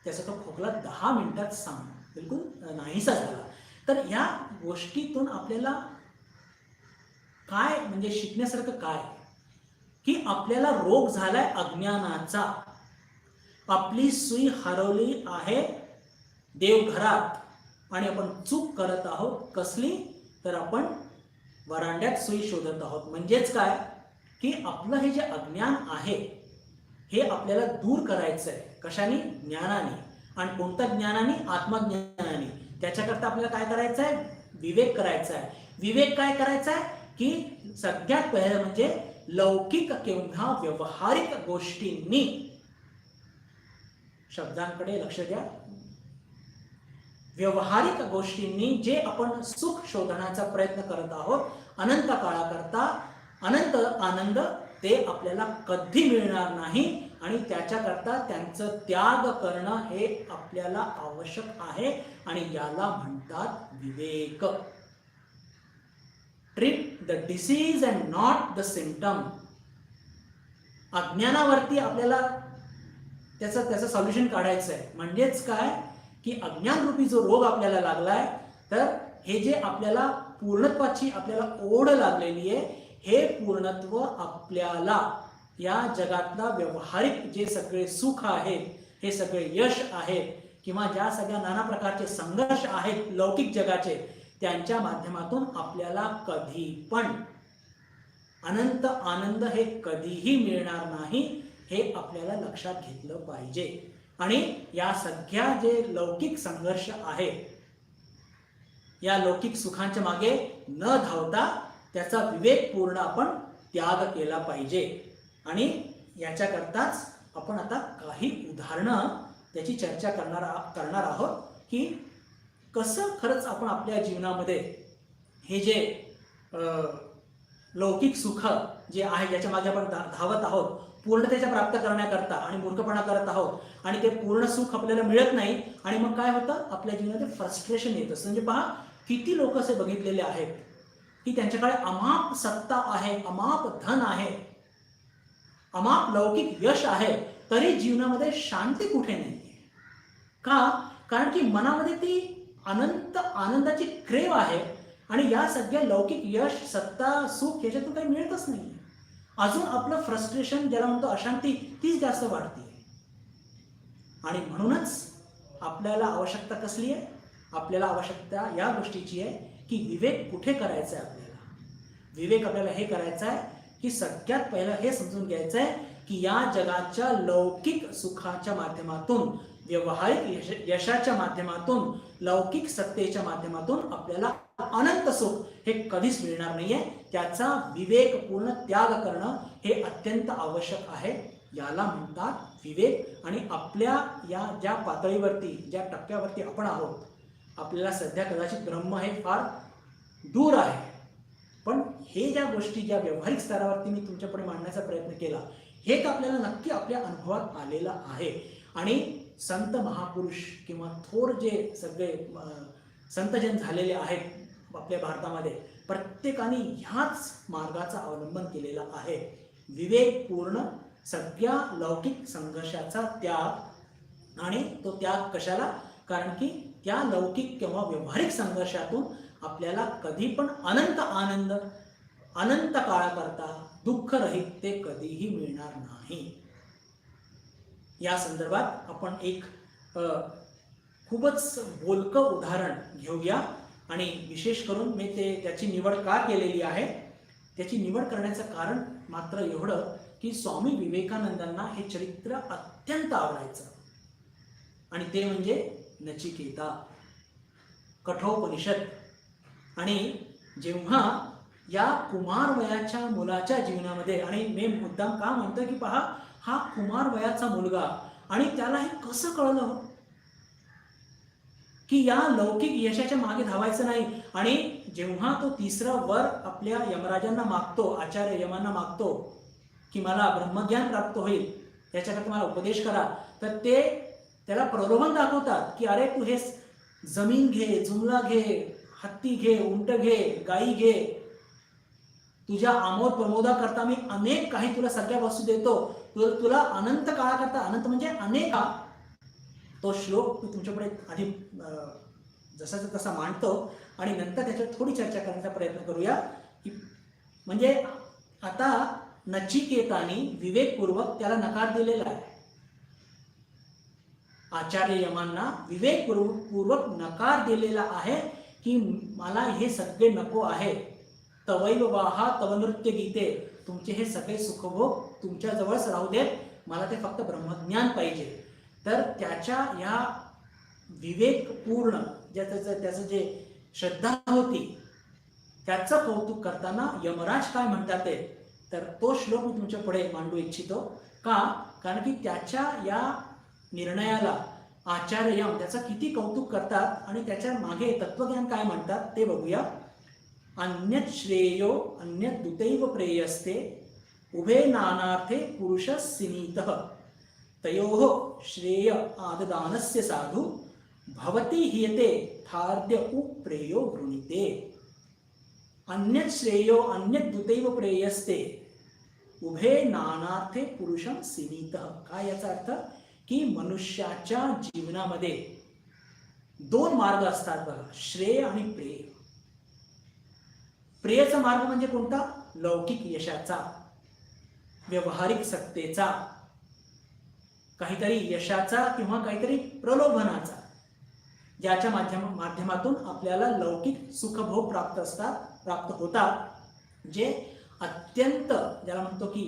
त्याचा तो खोकला 10 मिनिटात बिलकुल नाहीसा झाला. तर या गोष्टीतून आपल्याला काय म्हणजे शिकण्यासारखं काय की आपल्याला रोग झालाय अज्ञानाचा. आपली सुई हरवली आहे देवघरात, आणि आपण चूक करत आहोत. कसली? तर आपण वरांड्यात सुई शोधत आहोत. म्हणजेच काय की आपलं हे जे अज्ञान आहे हे आपल्याला दूर करायचं आहे. कशाने? ज्ञानाने. आणि कोणत्या ज्ञानाने? आत्मज्ञानाने. त्याच्याकरता आपल्याला काय करायचं आहे? विवेक करायचा आहे. विवेक काय करायचा आहे की सगळ्यात पहिलं म्हणजे लौकिक किंवा व्यवहारिक गोष्टींनी, शब्दांकडे लक्ष द्या, व्यवहारिक गोष्टींनी जे आपण सुख शोधण्याचा प्रयत्न करत आहोत अनंत काळाकरता, अनंत आनंद, ते आपल्याला कधी मिळणार नाही आणि त्याच्याकरता त्यांचं त्याग करणं हे आपल्याला आवश्यक आहे आणि याला म्हणतात विवेक. Treat the disease and not the symptom. अज्ञानावरती आपल्याला त्याचं सोल्युशन काढायचं आहे. म्हणजेच काय की अज्ञान रूपी जो रोग आपल्याला लागलाय, तर हे जे आपल्याला पूर्णत्वाची आपल्याला ओढ लागलेली आहे, हे पूर्णत्व आपल्याला या जगातला व्यवहारिक जे सगळे सुख आहेत, हे सगळे यश आहेत किंवा ज्या सगळ्या नाना प्रकारचे संघर्ष आहेत लौकिक जगाचे, त्यांच्या माध्यमातून आपल्याला कधी पण अनंत आनंद हे कधीही मिळणार नाही, हे आपल्याला लक्षात घेतलं पाहिजे. आणि या सगळ्या जे लौकिक संघर्ष आहे, या लौकिक सुखांच्या मागे न धावता त्याचा विवेकपूर्ण आपण त्याग केला पाहिजे. आणि याच्याकरताच आपण आता काही उदाहरणं त्याची चर्चा करणार आहोत की कसं खरंच आपण आपल्या जीवनामध्ये हे जे लौकिक सुख जे आहे ज्याच्या मागे आपण धावत आहोत पूर्णतेच्या प्राप्त करण्याकरता आणि मूर्खपणा करत आहोत आणि ते पूर्ण सुख आपल्याला मिळत नाही आणि मग काय होतं, आपल्या जीवनात फ्रस्ट्रेशन येत असतं. म्हणजे पहा, किती लोक असे बघितलेले आहेत की त्यांच्याकडे अमाप सत्ता आहे, अमाप धन आहे, अमाप लौकिक यश आहे, तरी जीवनामध्ये शांती कुठे नाही. का? कारण की मनामध्ये ती अनंत आनंदाची क्रेव आहे आणि या सगळ्या लौकिक यश, सत्ता, सुख याच्यातून काही मिळतच नाही. अजून आपलं फ्रस्ट्रेशन, ज्याला म्हणतो अशांती, तीच जास्त वाढते. आणि म्हणूनच आपल्याला आवश्यकता कसली आहे? आपल्याला आवश्यकता या गोष्टीची आहे की विवेक कुठे करायचा आहे आपल्याला. विवेक आपल्याला हे करायचा आहे की सगळ्यात पहिलं हे समजून घ्यायचं आहे की या जगाच्या लौकिक सुखाच्या माध्यमातून, व्यवहारिक यशाच्या माध्यमातून, लौकिक सत्तेच्या माध्यमातून आपल्याला अनंत सुख हे कधीच मिळणार नाहीये. त्याचा विवेकपूर्ण त्याग करणं हे अत्यंत आवश्यक आहे. याला म्हणतात विवेक. आणि आपल्या या ज्या पातळीवरती, ज्या टप्प्यावरती आपण आहोत, आपल्याला सध्या कदाचित ब्रह्म हे फार दूर आहे, पण हे ज्या गोष्टी ज्या व्यावहारिक स्तरावरती मी तुमच्यापुढे मांडण्याचा प्रयत्न केला, हे आपल्याला नक्की आपल्या अनुभवात आलेलं आहे. आणि संत महापुरुष किंवा थोर जे सगळे संतजन झालेले आहेत आपल्या भारतामध्ये, प्रत्येकाने ह्याच मार्गाचा अवलंबन केलेला आहे. विवेकपूर्ण सगळ्या लौकिक संघर्षाचा त्याग. आणि तो त्याग कशाला? कारण की त्या लौकिक किंवा व्यवहारिक संघर्षातून आपल्याला कधी पण अनंत आनंद, अनंत काळाकरता दुःख रहित ते कधीही मिळणार नाही. या संदर्भात आपण एक खूपच बोलकं उदाहरण घेऊया. आणि विशेष करून मी त्याची निवड का केलेली आहे, त्याची निवड करण्याचं कारण मात्र एवढं की स्वामी विवेकानंदांना हे चरित्र अत्यंत आवडायचं. आणि ते म्हणजे नचिकेता, कठोपनिषद. आणि जेव्हा या कुमार वयाच्या मुलाच्या जीवनामध्ये, आणि मी मुद्दाम का म्हणतो की पहा, हा कुमार वयाचा मुलगा, आणि त्याला हे कसं कळलं की या लौकिक यशाच्या मागे धावायचं नाही. आणि जेव्हा तो तिसरा वर आपल्या यमराजांना मागतो, आचार्य यमांना मागतो की मला ब्रह्मज्ञान प्राप्त होईल, याच्याकरता मला उपदेश करा, तर ते त्याला प्रलोभन दाखवतात की अरे तू हे जमीन घे, जुमला घे, हत्ती घे, उंट घे, गाई घे, तुझ्या आमोद प्रमोदा करता मी अनेक काही तुला सगळ्या वस्तू देतो, तुला अनंत काळाकरता, अनंत म्हणजे अनेक. तो श्लोक मी तुमच्यापुढे आधी जसाचा तसा मांडतो आणि नंतर त्याच्यावर थोडी चर्चा करण्याचा प्रयत्न करूया. म्हणजे आता नचिकेताने विवेकपूर्वक त्याला नकार दिलेला आहे. आचार्य यमांना विवेकपूर्वक नकार दिलेला आहे की मला हे सगळे नको आहे. तवैव वाहा तव नृत्य गीते, तुमचे हे सगळे सुखभोग तुमच्या जवळच राहू देत, मला ते फक्त ब्रह्मज्ञान पाहिजे. तर त्याच्या या विवेकपूर्ण त्याचं जे श्रद्धा होती, त्याचं कौतुक करताना यमराज काय म्हणतात ते, तर तो श्लोक मी तुमच्या पुढे मांडू इच्छितो. का? कारण की त्याच्या या निर्णयाला आचार्य यम त्याचं किती कौतुक करतात आणि त्याच्या मागे तत्वज्ञान काय म्हणतात ते बघूया. अन्यत् श्रेयो अन्यत् दुतैव प्रेयस्ते उभे नानार्थे पुरुष सिनीतः तयोः श्रेय आददानस्य साधु भवति हियते थार्द्य उप्रेयो वृणीते. अन्यत् श्रेयो अन्यत् दुतैव प्रेयस्ते उभे नानार्थे पुरुषं सिनीतः. काय याचा अर्थ? की मनुष्याच्या जीवनामध्ये दोन मार्ग असतात बघा, श्रेय आणि प्रेय. प्रेयचा मार्ग म्हणजे कोणता? लौकिक यशाचा, व्यवहारिक सत्तेचा, काहीतरी यशाचा किंवा काहीतरी प्रलोभनाचा, ज्याच्या माध्यमातून आपल्याला लौकिक सुखभोग प्राप्त होतात, जे अत्यंत ज्याला म्हणतो की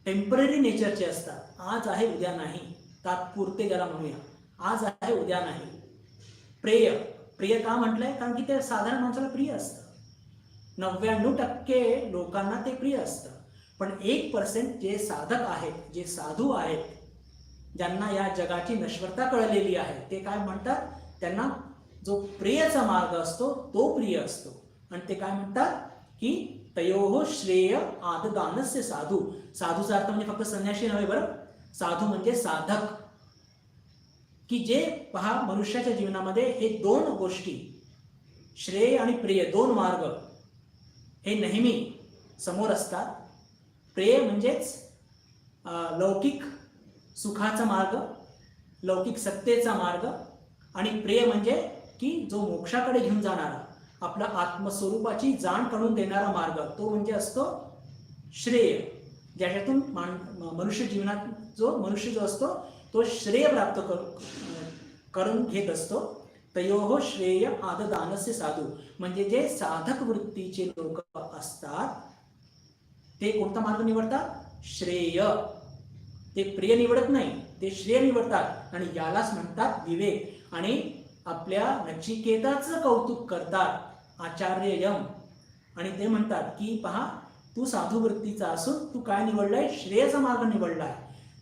टेम्पररी नेचरचे असतात. आज आहे उद्या नाही, तात्पुरते ज्याला म्हणूया, आज आहे उद्या नाही. प्रेय का म्हटलंय? कारण की ते साधारण माणसाला प्रिय असतं. 99% लोकांना ते प्रिय असतं. पण 1% जे साधक आहेत, जे साधू आहेत, ज्यांना या जगाची नश्वरता कळलेली आहे, ते काय म्हणतात? त्यांना जो प्रियचा मार्ग असतो तो प्रिय असतो. आणि ते काय म्हणतात? की तयोः श्रेय आददानस्य साधू. साधूचा अर्थ म्हणजे फक्त संन्यासी नव्हे बरं, साधू म्हणजे साधक. की जे पहा, मनुष्याच्या जीवनामध्ये हे दोन गोष्टी, श्रेय आणि प्रिय, दोन मार्ग हे नेहमी समोर असतात. प्रेय म्हणजेच लौकिक सुखाचा मार्ग, लौकिक सत्तेचा मार्ग, आणि प्रेय म्हणजे की जो मोक्षाकडे घेऊन जाणारा, आपला आत्मस्वरूपाची जाण करून देणारा मार्ग, तो म्हणजे असतो श्रेय. ज्याच्यातून मनुष्य जीवनात मनुष्य जो असतो तो श्रेय प्राप्त करून घेत असतो. तयोः श्रेय आददानस्य साधू. म्हणजे जे साधक वृत्तीचे लोक असतात ते कोणता मार्ग निवडतात? श्रेय. ते प्रिय निवडत नाही, ते श्रेय निवडतात. आणि यालाच म्हणतात विवेक. आणि आपल्या नचिकेताचं कौतुक करतात आचार्य यम. आणि ते म्हणतात की पहा, तू साधू वृत्तीचा असून तू काय निवडलाय? श्रेयचा मार्ग निवडलाय.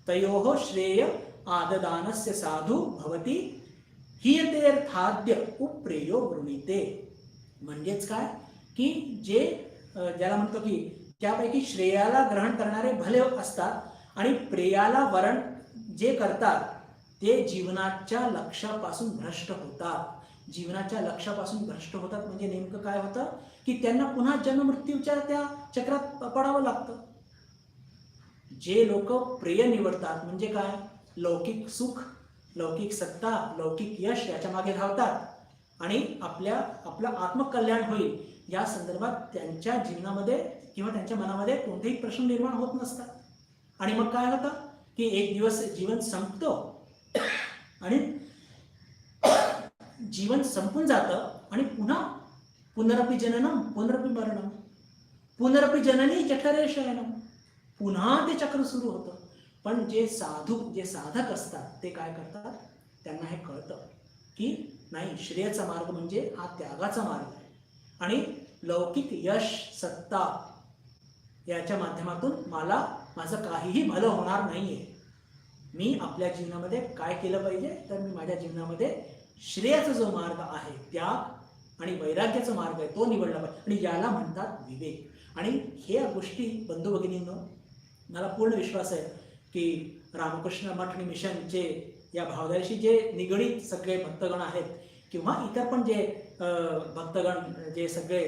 तयोः श्रेय आददानस्य साधू भवति हियतेर्थाद्य उप्रेयो वृणीते. म्हणजेच काय? की जे ज्याला म्हणतो की त्यापैकी श्रेयाला ग्रहण करणारे भले असतात आणि प्रेयाला वरण जे करतात ते जीवनाच्या लक्ष्यापासून भ्रष्ट होतात. जीवनाच्या लक्ष्यापासून भ्रष्ट होतात म्हणजे नेमकं काय होतं? की त्यांना पुन्हा जन्ममृत्यूच्या त्या चक्रात पडावं लागतं. जे लोक प्रिय निवडतात म्हणजे काय? लौकिक सुख, लौकिक सत्ता, लौकिक यश याच्या मागे धावतात आणि आपलं आत्मकल्याण होईल या संदर्भात त्यांच्या जीवनामध्ये किंवा त्यांच्या मनामध्ये कोणतेही प्रश्न निर्माण होत नसतात. आणि मग काय होतं की एक दिवस जीवन संपतो आणि जीवन संपून जातं आणि पुन्हा पुनरपि जननम पुनरपि मरणम पुनरपि जननी जठरे शयनम, पुन्हा ते चक्र सुरू होतं. पण जे साधक असतात ते काय करतात? त्यांना हे कळतं की नाही, श्रेयचा मार्ग म्हणजे हा त्यागाचा मार्ग आहे आणि लौकिक यश सत्ता याच्या माध्यमातून माझं काहीही भलं होणार नाहीये. मी आपल्या जीवनामध्ये काय केलं पाहिजे? तर मी माझ्या जीवनामध्ये श्रेयाचा जो मार्ग आहे, त्याग आणि वैराग्याचा मार्ग आहे, तो निवडला पाहिजे. आणि याला म्हणतात विवेक. आणि हे गोष्टी बंधू भगिनींनो, मला पूर्ण विश्वास आहे की रामकृष्ण मठ आणि मिशनचे या भावदारीशी जे निगडीत सगळे भक्तगण आहेत किंवा इतर पण जे भक्तगण जे सगळे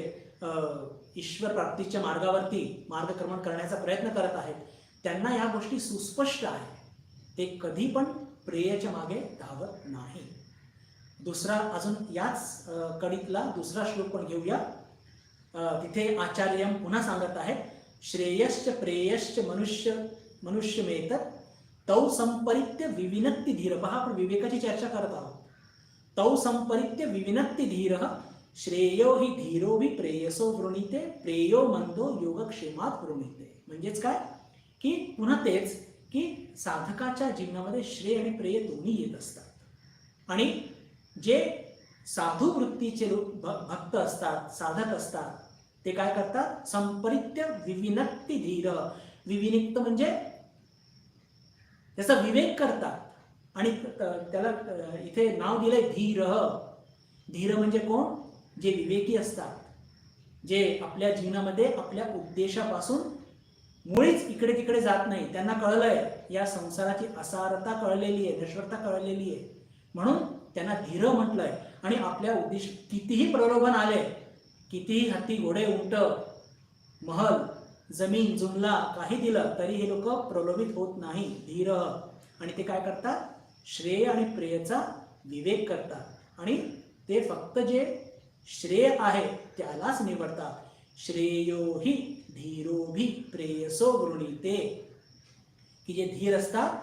ईश्वर प्राप्तीच्या मार्गावरती मार्गक्रमण करण्याचा प्रयत्न करत आहेत, त्यांना या गोष्टी सुस्पष्ट आहेत. ते कधी पण प्रेयच्या मागे धावत नाही. दुसरा अजून याच कडीतला दुसरा श्लोक पण घेऊया. तिथे आचार्य पुन्हा सांगत आहेत, श्रेयश्च प्रेयश्च मनुष्यमेतत् तौ संपरित्य विविनक्ति धीर. पहा, आपण विवेकाची चर्चा करत आहोत. तौ संपरित्य विविनक्ति धीर श्रेयो हि धीरो हि प्रेयसो वृणीते प्रेयो मंदो योगक्षेमात वृणीते. म्हणजेच काय? की पुन्हा तेच की साधकाच्या जीवनामध्ये श्रेय आणि प्रेय दोन्ही येत असतात. आणि जे साधू वृत्तीचे भक्त असतात, साधक असतात, ते काय करतात? संपरित्य विविनक्ती धीर. विविनिक्त म्हणजे त्याचा विवेक करतात. आणि त्याला इथे नाव दिलंय धीर. धीर म्हणजे कोण? जे विवेकी असतात, जे आपल्या जीवनामध्ये आपल्या उद्देशापासून मुळीच इकडे तिकडे जात नाही. त्यांना कळलंय या संसाराची असारता कळलेली आहे, नश्वरता कळलेली आहे, म्हणून त्यांना धीर म्हटलंय. आणि आपल्या उद्देश कितीही प्रलोभन आले, कितीही हत्ती घोडे उंट महल जमीन जुमला काही दिलं तरी हे लोक प्रलोभित होत नाही. धीर. आणि ते काय करतात? श्रेय आणि प्रेयचा विवेक करतात आणि ते फक्त जे श्रेय आहे त्यालाच निवडतात. श्रेयो हि धीरोभी प्रेयसो गृणीते. की जे धीर असतात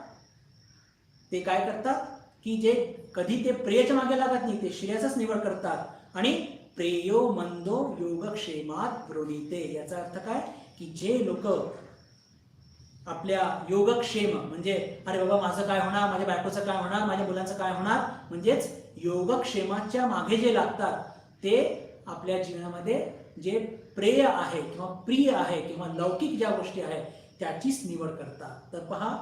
ते काय करतात? की जे कधी ते प्रेयच्या मागे लागत नाही, ते श्रेयाचाच निवड करतात. आणि प्रेयो मंदो योगक्षेमात वृणीते. याचा अर्थ काय? की जे लोक आपल्या योगक्षेम म्हणजे अरे बाबा माझं काय होणार, माझ्या बायकोचं काय होणार, माझ्या मुलांचं काय होणार, म्हणजेच योगक्षेमाच्या मागे जे लागतात ते आपल्या जीवनामध्ये जे प्रेय आहे किंवा प्रिय आहे किंवा लौकिक ज्या गोष्टी आहेत त्याचीच निवड करतात. तर पहा,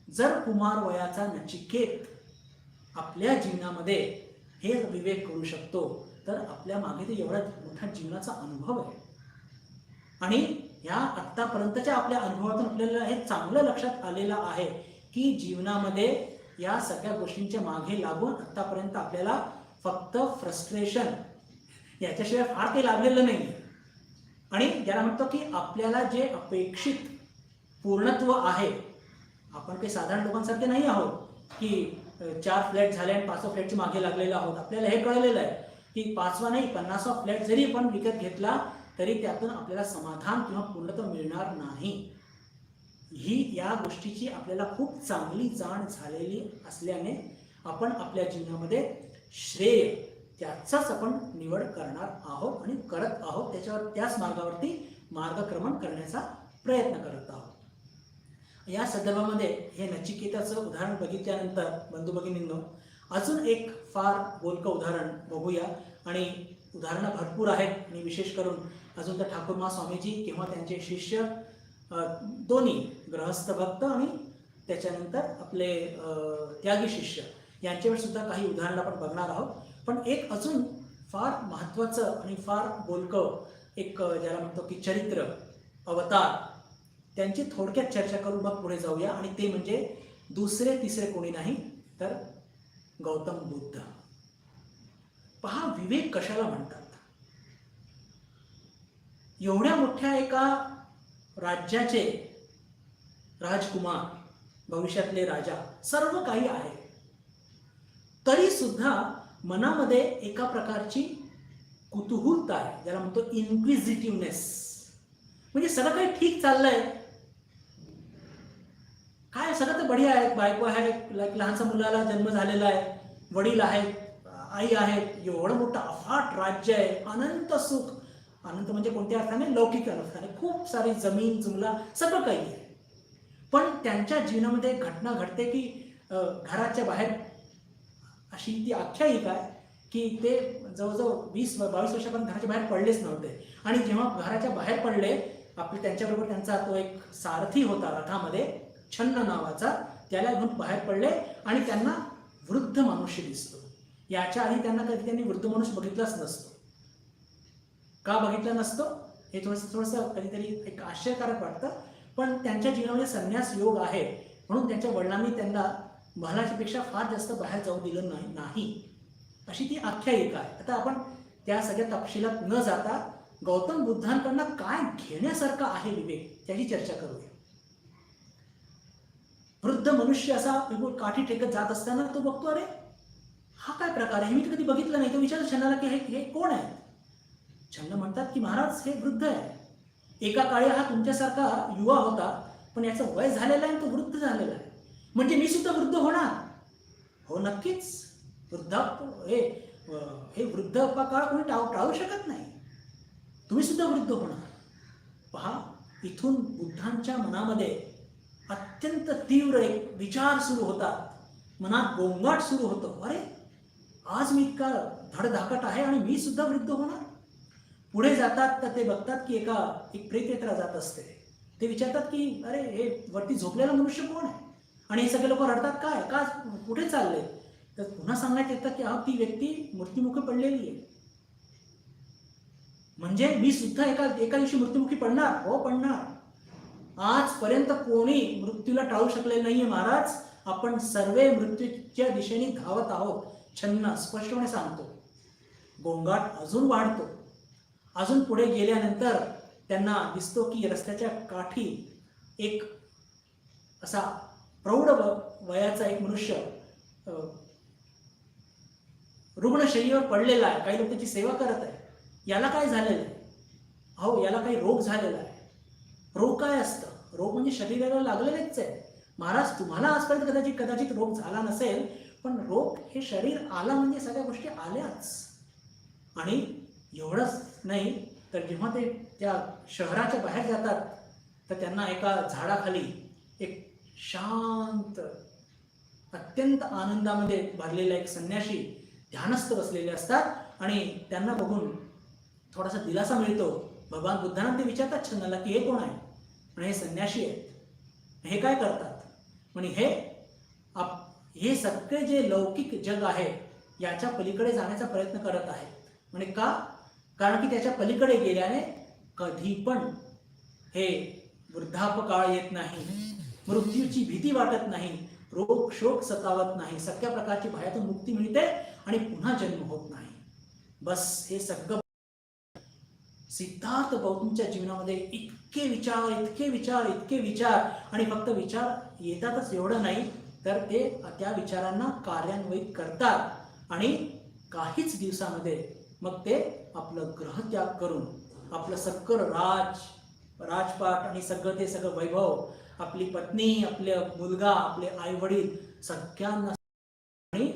जर कुमार वयाचा नचिकेत आपल्या जीवनामध्ये हे विवेक करू शकतो तर आपल्या मागे ते एवढा मोठा जीवनाचा अनुभव आहे. आणि ह्या आत्तापर्यंतच्या आपल्या अनुभवातून आपल्याला हे चांगलं लक्षात आलेलं आहे की जीवनामध्ये या सगळ्या गोष्टींच्या मागे लागून आत्तापर्यंत आपल्याला फक्त फ्रस्ट्रेशन याच्याशिवाय फार काही लागलेलं नाही. आणि ज्याला म्हणतो की आपल्याला जे अपेक्षित पूर्णत्व आहे, आपण काही साधारण लोकांसारखे नाही आहोत की 4 फ्लॅट झाले आणि 5व्या फ्लॅटच्या मागे लागलेलो आहोत. आपल्याला हे कळलेलं आहे की 5वा नाही 50वा फ्लॅट जरी आपण विकत घेतला तरी त्यातून आपल्याला समाधान किंवा पूर्णत्व मिळणार नाही. ही या गोष्टीची आपल्याला खूप चांगली जाण झालेली असल्याने आपण आपल्या जीवनामध्ये श्रेय त्याचाच आपण निवड करणार आहोत आणि करत आहोत. त्याच्यावर त्याच मार्गावरती मार्गक्रमण करण्याचा प्रयत्न करत आहोत. या संदर्भामध्ये हे नचिकेताचं उदाहरण बघितल्यानंतर बंधू भगिनींनो अजून एक फार बोलकं उदाहरण बघूया. आणि उदाहरणं भरपूर आहेत आणि विशेष करून अजून तर ठाकूरमहा स्वामीजी किंवा त्यांचे शिष्य दोन्ही गृहस्थ भक्त आणि त्याच्यानंतर आपले त्यागी शिष्य यांच्यावर सुद्धा काही उदाहरणं आपण बघणार आहोत. पण एक अजून फार महत्त्वाचं आणि फार बोलकं एक ज्याला म्हणतो की चरित्र अवतार त्यांची थोडक्यात चर्चा करून मग पुढे जाऊया. आणि ते म्हणजे दुसरे तिसरे कोणी नाही तर गौतम बुद्ध. पहा, विवेक कशाला म्हणतात? एवढ्या मोठ्या एका राज्याचे राजकुमार, भविष्यातले राजा, सर्व काही आहे, तरी सुद्धा मनामध्ये एका प्रकारची कुतूहलता आहे, ज्याला म्हणतो इन्क्विजिटिव्हनेस. म्हणजे सगळं काही ठीक चाललंय, काय सगळं तर बढिया आहे, बायको आहे, लहानसा मुलाला जन्म झालेला आहे, वडील आहेत, आई आहेत, एवढं मोठं अफाट राज्य आहे, अनंत सुख. अनंत म्हणजे कोणत्या अर्थाने? लौकिक अर्थाने. खूप सारी जमीन जुमला सगळं काही आहे. पण त्यांच्या जीवनामध्ये घटना घडते की घराच्या बाहेर अशी ती आख्यायिका आहे की ते जवळजवळ 20-22 वर्षापर्यंत घराच्या बाहेर पडलेच नव्हते. आणि जेव्हा घराच्या बाहेर पडले, आपले त्यांच्याबरोबर त्यांचा तो एक सारथी होता रथामध्ये, छन्न नावाचा, त्याला घेऊन बाहेर पडले आणि त्यांना वृद्ध मनुष्य दिसतो. याच्या आधी त्यांना कधी त्यांनी वृद्ध मनुष्य बघितलाच नसतो. का बघितला नसतो हे थोडंसं कधीतरी एक आश्चर्यकारक वाटतं. पण त्यांच्या जीवनामध्ये संन्यास योग आहे म्हणून त्यांच्या वडिलांनी त्यांना महालाच्या पेक्षा फार जास्त बाहेर जाऊ दिलं नाही, अशी ती आख्यायिका आहे. आता आपण त्या सगळ्या तपशिलात न जाता गौतम बुद्धांकडनं काय घेण्यासारखं आहे विवेक, त्याची चर्चा करूया. वृद्ध मनुष्य असा काठी टेकत जात असताना तो बघतो, अरे हा काय प्रकार आहे, मी कधी बघितलं नाही. तो विचारतो छन्नाला की हे कोण आहे? छन्न म्हणतात की महाराज हे वृद्ध आहे. एका काळी हा तुमच्यासारखा युवा होता, पण याचं वय झालेलं आहे, तो वृद्ध झालेला आहे. म्हणजे मी सुद्धा वृद्ध होणार? हो नक्कीच. हे वृद्धापा काळ कोणी टाळू शकत नाही. तुम्ही सुद्धा वृद्ध होणार. पहा, इथून बुद्धांच्या मनामध्ये अत्यंत तीव्र एक विचार सुरू होता, मनात गोंगाट सुरू होतो. अरे आज मी इतका धडधाकट आहे आणि मी सुद्धा वृद्ध होणार. पुढे जातात तर ते बघतात की एक प्रेतयात्रा जात असते. ते विचारतात की अरे हे वरती झोपलेला मनुष्य कोण आहे, आणि हे सगळे लोक रडतात, काय का कुठे चालले. तर पुन्हा सांगण्यात येतं की हा ती व्यक्ती मृत्युमुखी पडलेली आहे. म्हणजे मी सुद्धा एका दिवशी मृत्युमुखी पडणार. हो, पडणार. आजपर्यंत कोणी मृत्यूला टाळू शकले नाहीये महाराज. आपण सर्वे मृत्यूच्या दिशेने धावत आहोत. छन्न स्पष्टपणे सांगतो. गोंगाट अजून वाढतो. अजून पुढे गेल्यानंतर त्यांना दिसतो की रस्त्याच्या काठी एक असा प्रौढ वयाचा एक मनुष्य रुग्णशय्येवर पडलेला आहे. काही लोक त्याची सेवा करत आहे. याला काय झालेलं आहे? अहो, याला काही रोग झालेला आहे. रोग काय असतं? रोग म्हणजे शरीराला लागलेलेच आहे महाराज. तुम्हाला आजपर्यंत कदाचित रोग झाला नसेल, पण रोग हे शरीर आला म्हणजे सगळ्या गोष्टी आल्याच. आणि एवढंच नाही तर जेव्हा ते त्या शहराच्या बाहेर जातात तर त्यांना एका झाडाखाली एक शांत अत्यंत आनंदामध्ये भरलेला एक संन्यासी ध्यानस्थ बसलेले असतात आणि त्यांना बघून थोडासा दिलासा मिळतो. भगवान बुद्धांना ते विचारतात छन्नाला की हे कोण आहे. म्हणजे हे संन्यासी आहेत. हे काय करतात. म्हणजे हे सगळे जे लौकिक जग आहे याच्या पलीकडे जाण्याचा प्रयत्न करत आहेत. म्हणजे का? कारण की त्याच्या पलीकडे गेल्याने कधी पण हे वृद्धापकाळ येत नाही, मृत्यूची भीती वाटत नाही, रोग शोक सतावत नाही, सगळ्या प्रकारची भयातून मुक्ती मिळते आणि पुन्हा जन्म होत नाही. बस हे सगळं सिद्धार्थ गौतमच्या जीवनामध्ये इतके विचार आणि फक्त विचार येतातच एवढं नाही तर ते त्या विचारांना कार्यान्वित करतात आणि काहीच दिवसामध्ये मग ते आपलं ग्रहत्याग करून आपलं सगळं राजपाट आणि सगळं वैभव, आपली पत्नी, आपले मुलगा, आपले आई वडील सगळ्यांना आणि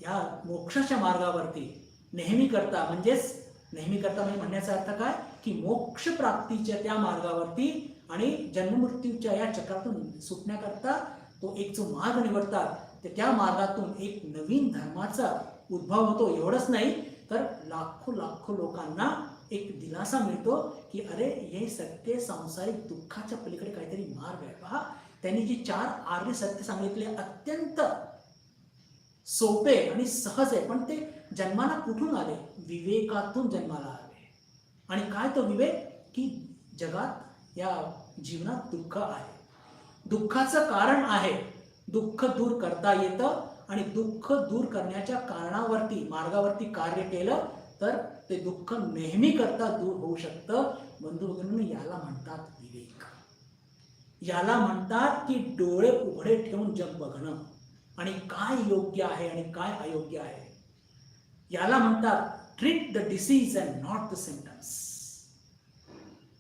या मोक्षाच्या मार्गावरती नेहमी करता म्हणजे म्हणण्याचा अर्थ काय की मोक्ष प्राप्तीच्या त्या मार्गावरती आणि जन्ममृत्यूच्या या चक्रातून सुटण्याकरता तो एक जो मार्ग निवडतात तर त्या मार्गातून एक नवीन धर्माचा उद्भव होतो. एवढंच नाही तर लाखो लोकांना एक दिलासा मिळतो की अरे हे सत्य सांसारिक दुःखाच्या पलीकडे काहीतरी मार्ग आहे. पहा, त्यांनी जी 4 आर्य सत्य सांगितले अत्यंत सोपे आणि सहज आहे, पण ते जन्माला कुठून आले? विवेकातून जन्माला आले. आणि काय तो विवेक की जगात या जीवनात दुःख आहे, दुःखाचं कारण आहे, दुःख दूर करता येतं आणि दुःख दूर करण्याच्या कारणावरती मार्गावरती कार्य केलं तर ते दुःख नेहमी करता दूर होऊ शकतं. बंधू भगिनींनो, याला म्हणतात विवेक. याला म्हणतात की डोळे उघडे ठेवून जग बघणं आणि काय योग्य आहे आणि काय अयोग्य आहे. याला म्हणतात treat the disease and not the symptoms.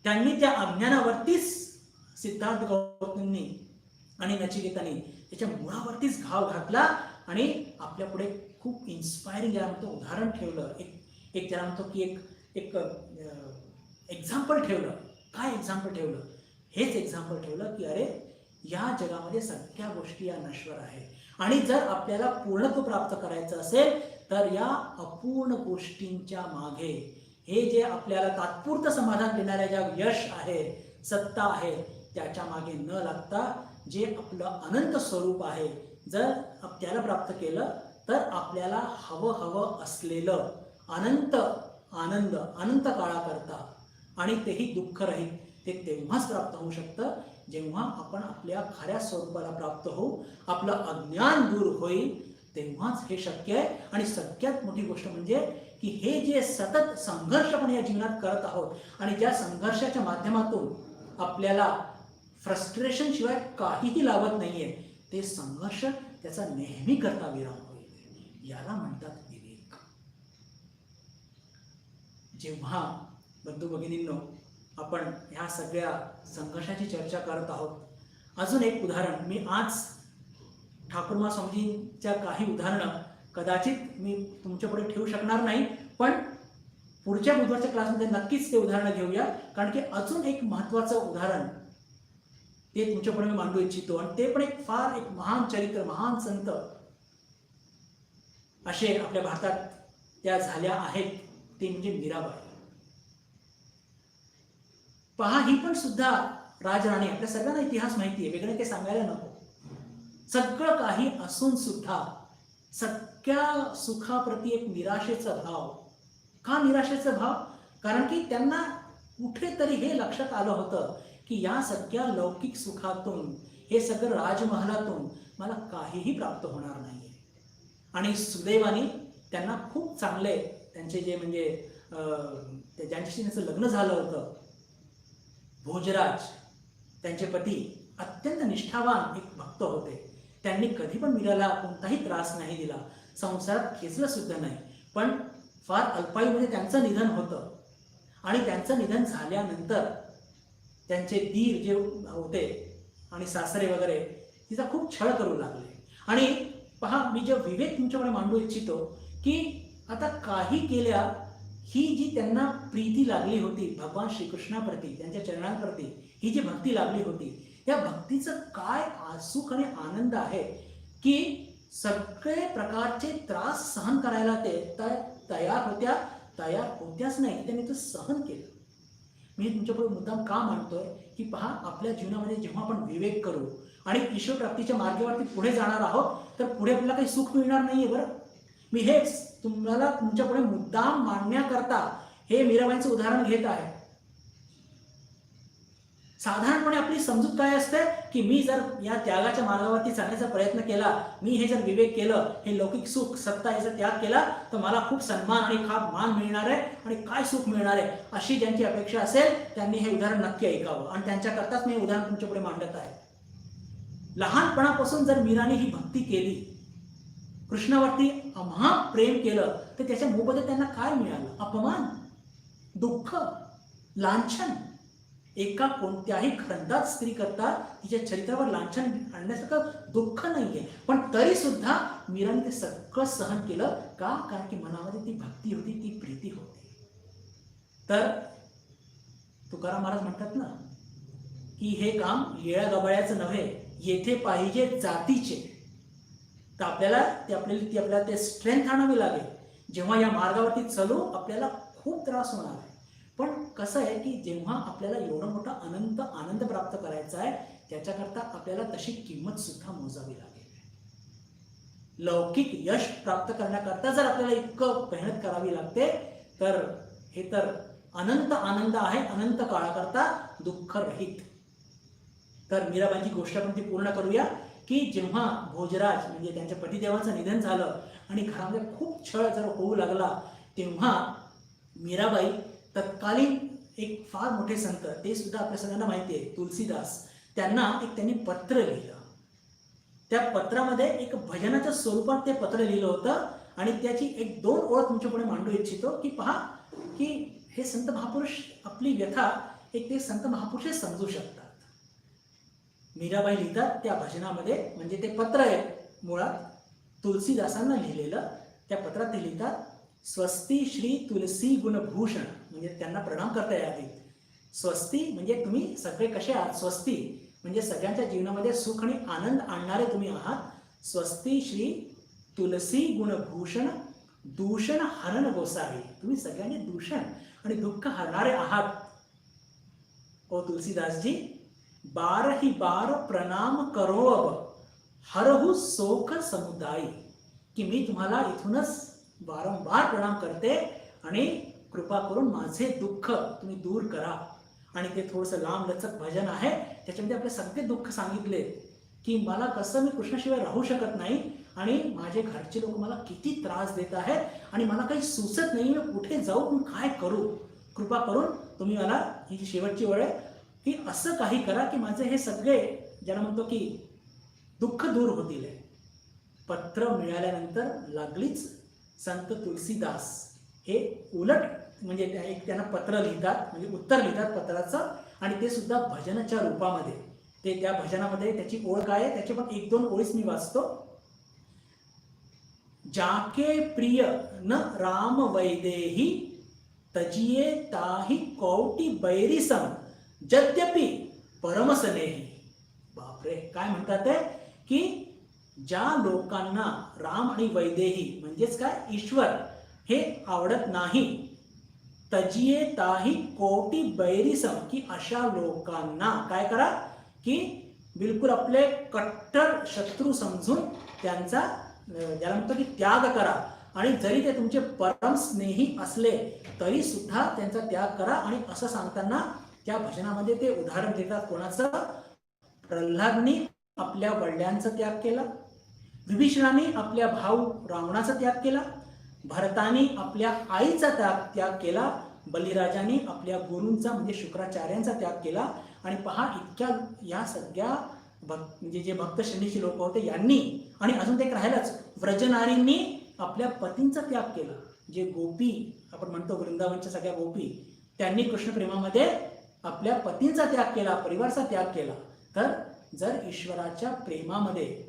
त्यांनी त्या अज्ञानावरतीच सिद्धार्थ गौतमांनी आणि नचिकेतांनी त्याच्या मुळावरतीच घाव घातला आणि आपल्या पुढे खूप इन्स्पायरिंग याला म्हणतो उदाहरण ठेवलं. एक त्याला म्हणतो की एक एक्झाम्पल ठेवलं. काय एक्झाम्पल ठेवलं? हेच एक्झाम्पल ठेवलं की अरे या जगामध्ये सगळ्या गोष्टी या नश्वर आहे आणि जर आपल्याला पूर्णत्व प्राप्त करायचं असेल तर या अपूर्ण गोष्टींच्या मागे हे जे आपल्याला तात्पुरतं समाधान देणाऱ्या ज्या यश आहे, सत्ता आहे, त्याच्या मागे न लागता जे आपलं अनंत स्वरूप आहे जर त्याला प्राप्त केलं तर आपल्याला हवं असलेलं अनंत आनंद अनंत काळाकरता आणि तेही दुःख रहित ते तेव्हाच प्राप्त होऊ शकतं जेव्हा आपण आपल्या खऱ्या स्वरूपाला प्राप्त होऊ, आपलं अज्ञान दूर होईल, तेव्हाच हे शक्य आहे. आणि सगळ्यात मोठी गोष्ट म्हणजे की हे जे सतत संघर्ष आपण या जीवनात करत आहोत आणि ज्या संघर्षाच्या माध्यमातून आपल्याला फ्रस्ट्रेशन शिवाय काहीही लाभत नाहीये, ते संघर्ष त्याचा नेहमी करता विराम होईल. याला म्हणतात विवेक. जेव्हा बंधू भगिनींनो आपण ह्या सगळ्या संघर्षाची चर्चा करत आहोत, अजून एक उदाहरण मी आज ठाकूरमाँ स्वामीजींच्या काही उदाहरणं कदाचित मी तुमच्यापुढे ठेवू शकणार नाही, पण पुढच्या बुधवारच्या क्लासमध्ये नक्कीच ते उदाहरणं घेऊया. कारण की अजून एक महत्त्वाचं उदाहरण ते तुमच्यापुढे मी मांडू इच्छितो आणि ते पण एक फार एक महान चरित्र, महान संत असे आपल्या भारतात त्या झाल्या आहेत, ते म्हणजे मीराबाई. पहा, ही पण सुद्धा राजराणी. आपल्या सगळ्यांना इतिहास माहिती आहे, वेगळं काही सांगायला नको. सगळं काही असून सुद्धा सगळ्या सुखाप्रती एक निराशेचा भाव. का निराशेचा भाव? कारण की त्यांना कुठेतरी हे लक्षात आलं होतं की या सगळ्या लौकिक सुखातून, हे सगळं राजमहालातून मला काहीही प्राप्त होणार नाहीये. आणि सुदैवाने त्यांना खूप चांगले त्यांचे जे म्हणजे ज्यांच्याशी त्यांचं लग्न झालं होतं, भोजराज, त्यांचे पती अत्यंत निष्ठावान एक भक्त होते. त्यांनी कधी पण मीराला कोणताही त्रास नाही दिला, संसारात खेचलं सुद्धा नाही. पण फार अल्पायुमध्ये त्यांचं निधन होतं. आणि त्यांचं निधन झाल्यानंतर त्यांचे दीर जे होते आणि सासरे वगैरे तिचा खूप छळ करू लागले. आणि पहा, मी जे विवेक तुमच्याकडे मांडू इच्छितो की आता काही केल्या, ही जी त्यांना प्रीती लागली होती भगवान श्रीकृष्णाप्रती, त्यांच्या चरणांप्रती ही जी भक्ती लागली होती, या भक्तीचं काय सुख आणि आनंद आहे की सगळे प्रकारचे त्रास सहन करायला ते तयार होत्याच नाही, त्यांनी ते सहन केलं. मी तुमच्यापुढे मुद्दाम का मांडतोय की पहा, आपल्या जीवनामध्ये जेव्हा आपण विवेक करू आणि ईश्वर प्राप्तीच्या मार्गावरती पुढे जाणार आहोत, तर पुढे आपल्याला काही सुख मिळणार नाहीये. बरं, मी हेच तुम्हाला तुमच्यापुढे मुद्दाम मांडण्याकरता हे मीराबाईंचं उदाहरण घेत आहे. साधारणपणे आपली समजूत काय असते की मी जर या त्यागाच्या मार्गावरती चालण्याचा प्रयत्न केला, मी हे जर विवेक केलं, हे लौकिक सुख सत्ता याचा त्याग केला, तर मला खूप सन्मान आणि खाप मान मिळणार आहे आणि काय सुख मिळणार आहे, अशी ज्यांची अपेक्षा असेल त्यांनी हे उदाहरण नक्की ऐकावं. आणि त्यांच्याकरताच मी उदाहरण तुमच्यापुढे मांडत आहे. लहानपणापासून जर मीराने ही भक्ती केली, कृष्णावरती अमाप प्रेम केलं, तर त्याच्या मोबदल्यात त्यांना काय मिळालं? अपमान, दुःख, लांछन. एका कोणत्याही ग्रंथात स्त्री करता तिच्या चरित्रावर लांछन आणण्यासारखं दुःख नाहीये. पण तरी सुद्धा मीराने ते सगळं सहन केलं. का? कारण की मनामध्ये ती भक्ती होती, ती प्रीती होती. तर तुकाराम महाराज म्हणतात ना की हे काम येळ्या गबाळ्याचं नव्हे, येथे पाहिजे जातीचे. तर आपल्याला ते स्ट्रेंथ आणावी लागेल. जेव्हा या मार्गावरती चालू आपल्याला खूप त्रास होणार आहे. पण कसं आहे की जेव्हा आपल्याला एवढा मोठा आनंद प्राप्त करायचा आहे, त्याच्याकरता आपल्याला तशी किंमत सुद्धा मोजावी लागेल. लौकिक यश प्राप्त करण्याकरता जर आपल्याला इतकं मेहनत करावी लागते, तर हे तर अनंत आनंद आहे, अनंत काळाकरता दुःख रहित. तर मीराबाईंची गोष्ट आपण ती पूर्ण करूया की जेव्हा भोजराज म्हणजे त्यांच्या पतिदेवांचं निधन झालं आणि घरामध्ये खूप छळ जर होऊ लागला, तेव्हा मीराबाई तत्कालीन एक फार मोठे संत, ते सुद्धा आपल्या सगळ्यांना माहिती आहे, तुलसीदास, त्यांनी पत्र लिहिलं. त्या पत्रामध्ये एक भजनाच्या स्वरूपात ते पत्र लिहिलं होतं. आणि त्याची एक दोन ओळ तुमच्या पुढे मांडू इच्छितो की पहा की हे संत महापुरुष आपली व्यथा एक ते संत महापुरुष समजू शकतात. मीराबाई लिहितात त्या भजनामध्ये, म्हणजे ते पत्र आहे मुळात तुलसीदासांना लिहिलेलं. त्या पत्रात ते लिहितात, स्वस्ती श्री तुलसी गुणभूषण, म्हणजे त्यांना प्रणाम करता यावे. स्वस्ती म्हणजे तुम्ही सगळे कसे आहात, स्वस्ती म्हणजे सगळ्यांच्या जीवनामध्ये सुख आणि आनंद आणणारे तुम्ही आहात. स्वस्ती श्री तुलसी गुणभूषण दूषण हरण गोसावी, तुम्ही सगळ्यांचे दूषण आणि दुःख हरणारे आहात. ओ तुलसीदासजी, बार ही बार प्रणाम करो अब हरहु शोक समुदायी, की मी तुम्हाला इथूनच वारंवार प्रणाम करते आणि कृपा करून माझे दुःख तुम्ही दूर करा. आणि ते थोडंसं लांब लचक भजन आहे, त्याच्यामध्ये आपले सगळे दुःख सांगितले की मला कसं मी कृष्णाशिवाय राहू शकत नाही आणि माझे घरचे लोक मला किती त्रास देत आहेत आणि मला काही सुचत नाही, मी कुठे जाऊ, मी काय करू. कृपा करून तुम्ही मला, ही शेवटची वेळ आहे की असं काही करा की माझे हे सगळे ज्याला म्हणतो की दुःख दूर होतील. पत्र मिळाल्यानंतर लागलीच संत तुलसीदास हे उलट म्हणजे एक त्यांना पत्र लिहितात, म्हणजे उत्तर लिहितात पत्राचं, आणि ते सुद्धा भजनाच्या रूपामध्ये. ते त्या भजनामध्ये त्याची ओळ काय आहे त्याचे पण एक दोन ओळीच मी वाचतो. जाके प्रिय न राम वैदेही तजिये ताही कौटी बैरिसम यद्यपि परमसनेही. बापरे, काय म्हणतात ते की ज्या लोकांना राम आणि वैदेही म्हणजेच काय ईश्वर हे आवडत नाही, तजिये ताही कोटी बैरिसम, की अशा लोकांना काय करा की बिलकुल आपले कट्टर शत्रू समजून त्यांचा ज्याला म्हणतो की त्याग करा. आणि जरी ते तुमचे परम स्नेही असले तरी सुद्धा त्यांचा त्याग करा. आणि असं सांगताना त्या भजनामध्ये ते उदाहरण देतात कोणाचं? प्रल्हादनी आपल्या वडिलांचा त्याग केला, विभीषणाने आपल्या भाऊ रावणाचा त्याग केला, भरताने आपल्या आईचा त्याग केला, बलिराजाने आपल्या गुरूंचा म्हणजे शुक्राचार्यांचा त्याग केला. आणि पहा इतक्या या सगळ्या म्हणजे जे भक्त श्रेणीचे लोक होते यांनी, आणि अजून ते राहिलंच व्रजनारींनी आपल्या पतींचा त्याग केला. जे गोपी आपण म्हणतो वृंदावनच्या सगळ्या गोपी, त्यांनी कृष्ण प्रेमामध्ये आपल्या पतींचा त्याग केला, परिवाराचा त्याग केला. तर जर ईश्वराच्या प्रेमामध्ये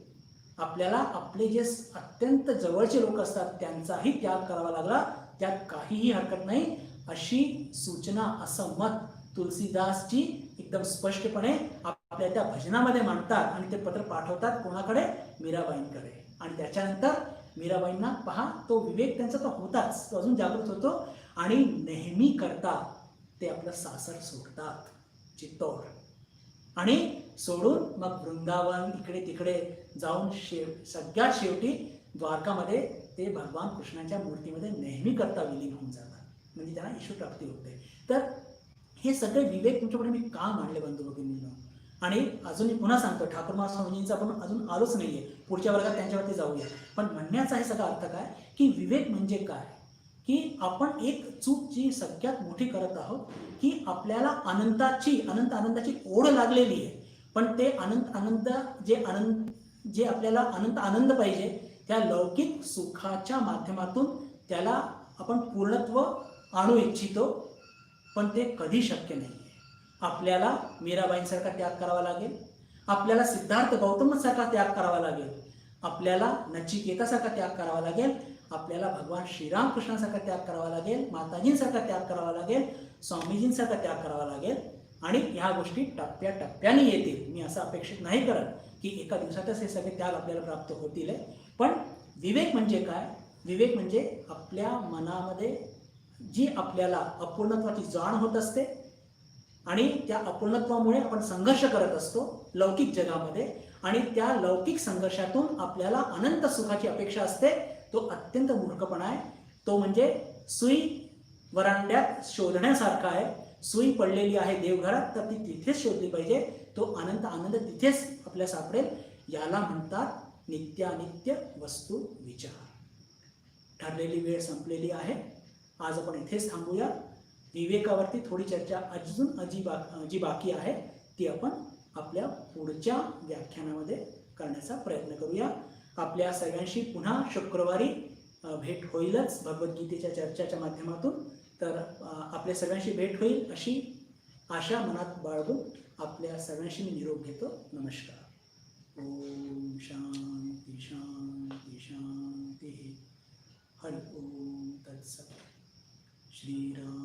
आपल्याला आपले जे अत्यंत जवळचे लोक असतात त्यांचाही त्याग करावा लागला, त्यात काहीही हरकत नाही, अशी सूचना, असं मत तुलसीदासजी एकदम स्पष्टपणे आपल्या त्या भजनामध्ये मांडतात. आणि ते पत्र पाठवतात कोणाकडे? मीराबाईंकडे. आणि त्याच्यानंतर मीराबाईंना पहा तो विवेक त्यांचा तो होताच, तो अजून जागृत होतो. आणि नेहमी करता ते आपलं सासर सोडतात, चित्तौड, आणि सोडून मग वृंदावन इकडे तिकडे जाऊन सगळ्यात शेवटी द्वारकामध्ये ते भगवान कृष्णाच्या मूर्तीमध्ये नेहमी करता विलीन होऊन जातात. म्हणजे त्यांना ईश्वर प्राप्ती होते. तर हे सगळे विवेक तुमच्याकडे मी का मांडले बंधू भगिनींनो? आणि अजून मी पुन्हा सांगतो, ठाकूर महास्वामींचा आपण अजून आलोच नाहीये, पुढच्या वर्गात त्यांच्यावरती जाऊया. पण म्हणण्याचा हे सगळा अर्थ काय की विवेक म्हणजे काय? की आपण एक चूक जी सगळ्यात मोठी करत आहोत की आपल्याला अनंत आनंदाची ओढ लागलेली आहे, पण ते अनंत जे आपल्याला अनंत आनंद पाहिजे त्या लौकिक सुखाच्या माध्यमातून त्याला आपण पूर्णत्व आणू इच्छितो, पण ते कधी शक्य नाही. आपल्याला मीराबाईंसारखा त्याग करावा लागेल, आपल्याला सिद्धार्थ गौतमसारखा त्याग करावा लागेल, आपल्याला नचिकेतासारखा त्याग करावा लागेल, आपल्याला भगवान श्रीरामकृष्णासारखा त्याग करावा लागेल, माताजींसारखा त्याग करावा लागेल, स्वामीजींसारखा त्याग करावा लागेल. आणि ह्या गोष्टी टप्प्याटप्प्याने येतील. मी असं अपेक्षित नाही करत की एका दिवसातच हे सगळे त्याग आपल्याला प्राप्त होतील. पण विवेक म्हणजे काय? विवेक म्हणजे आपल्या मनामध्ये जी आपल्याला अपूर्णत्वाची जाण होत असते आणि त्या अपूर्णत्वामुळे आपण संघर्ष करत असतो लौकिक जगामध्ये, आणि त्या लौकिक संघर्षातून आपल्याला अनंत सुखाची अपेक्षा असते, तो अत्यंत मूर्खपणा आहे. तो म्हणजे सुई वरांड्यात शोधण्यासारखा आहे. सुई पडलेली आहे देवघरात तर ती तिथेच शोधली पाहिजे, तो अनंत आनंद तिथेच आपल्याला सापडेल. याला म्हणतात नित्यानित्य वस्तू विचार. ठरलेली वेळ संपलेली आहे, आज आपण इथेच थांबूया. विवेकावरती थोडी चर्चा अजून जी बाकी आहे ती आपण आपल्या पुढच्या व्याख्यानामध्ये करण्याचा प्रयत्न करूया. आपल्या सगळ्यांशी पुन्हा शुक्रवारी भेट होईलच भगवद्गीतेच्या चर्चेच्या माध्यमातून. तर आपल्या सगळ्यांशी भेट होईल अशी आशा मनात बाळगून आपल्या सगळ्यांशी मी निरोप घेतो. नमस्कार. ओम शांती शांती शांती. हरि ओम तत्सत. श्रीराम.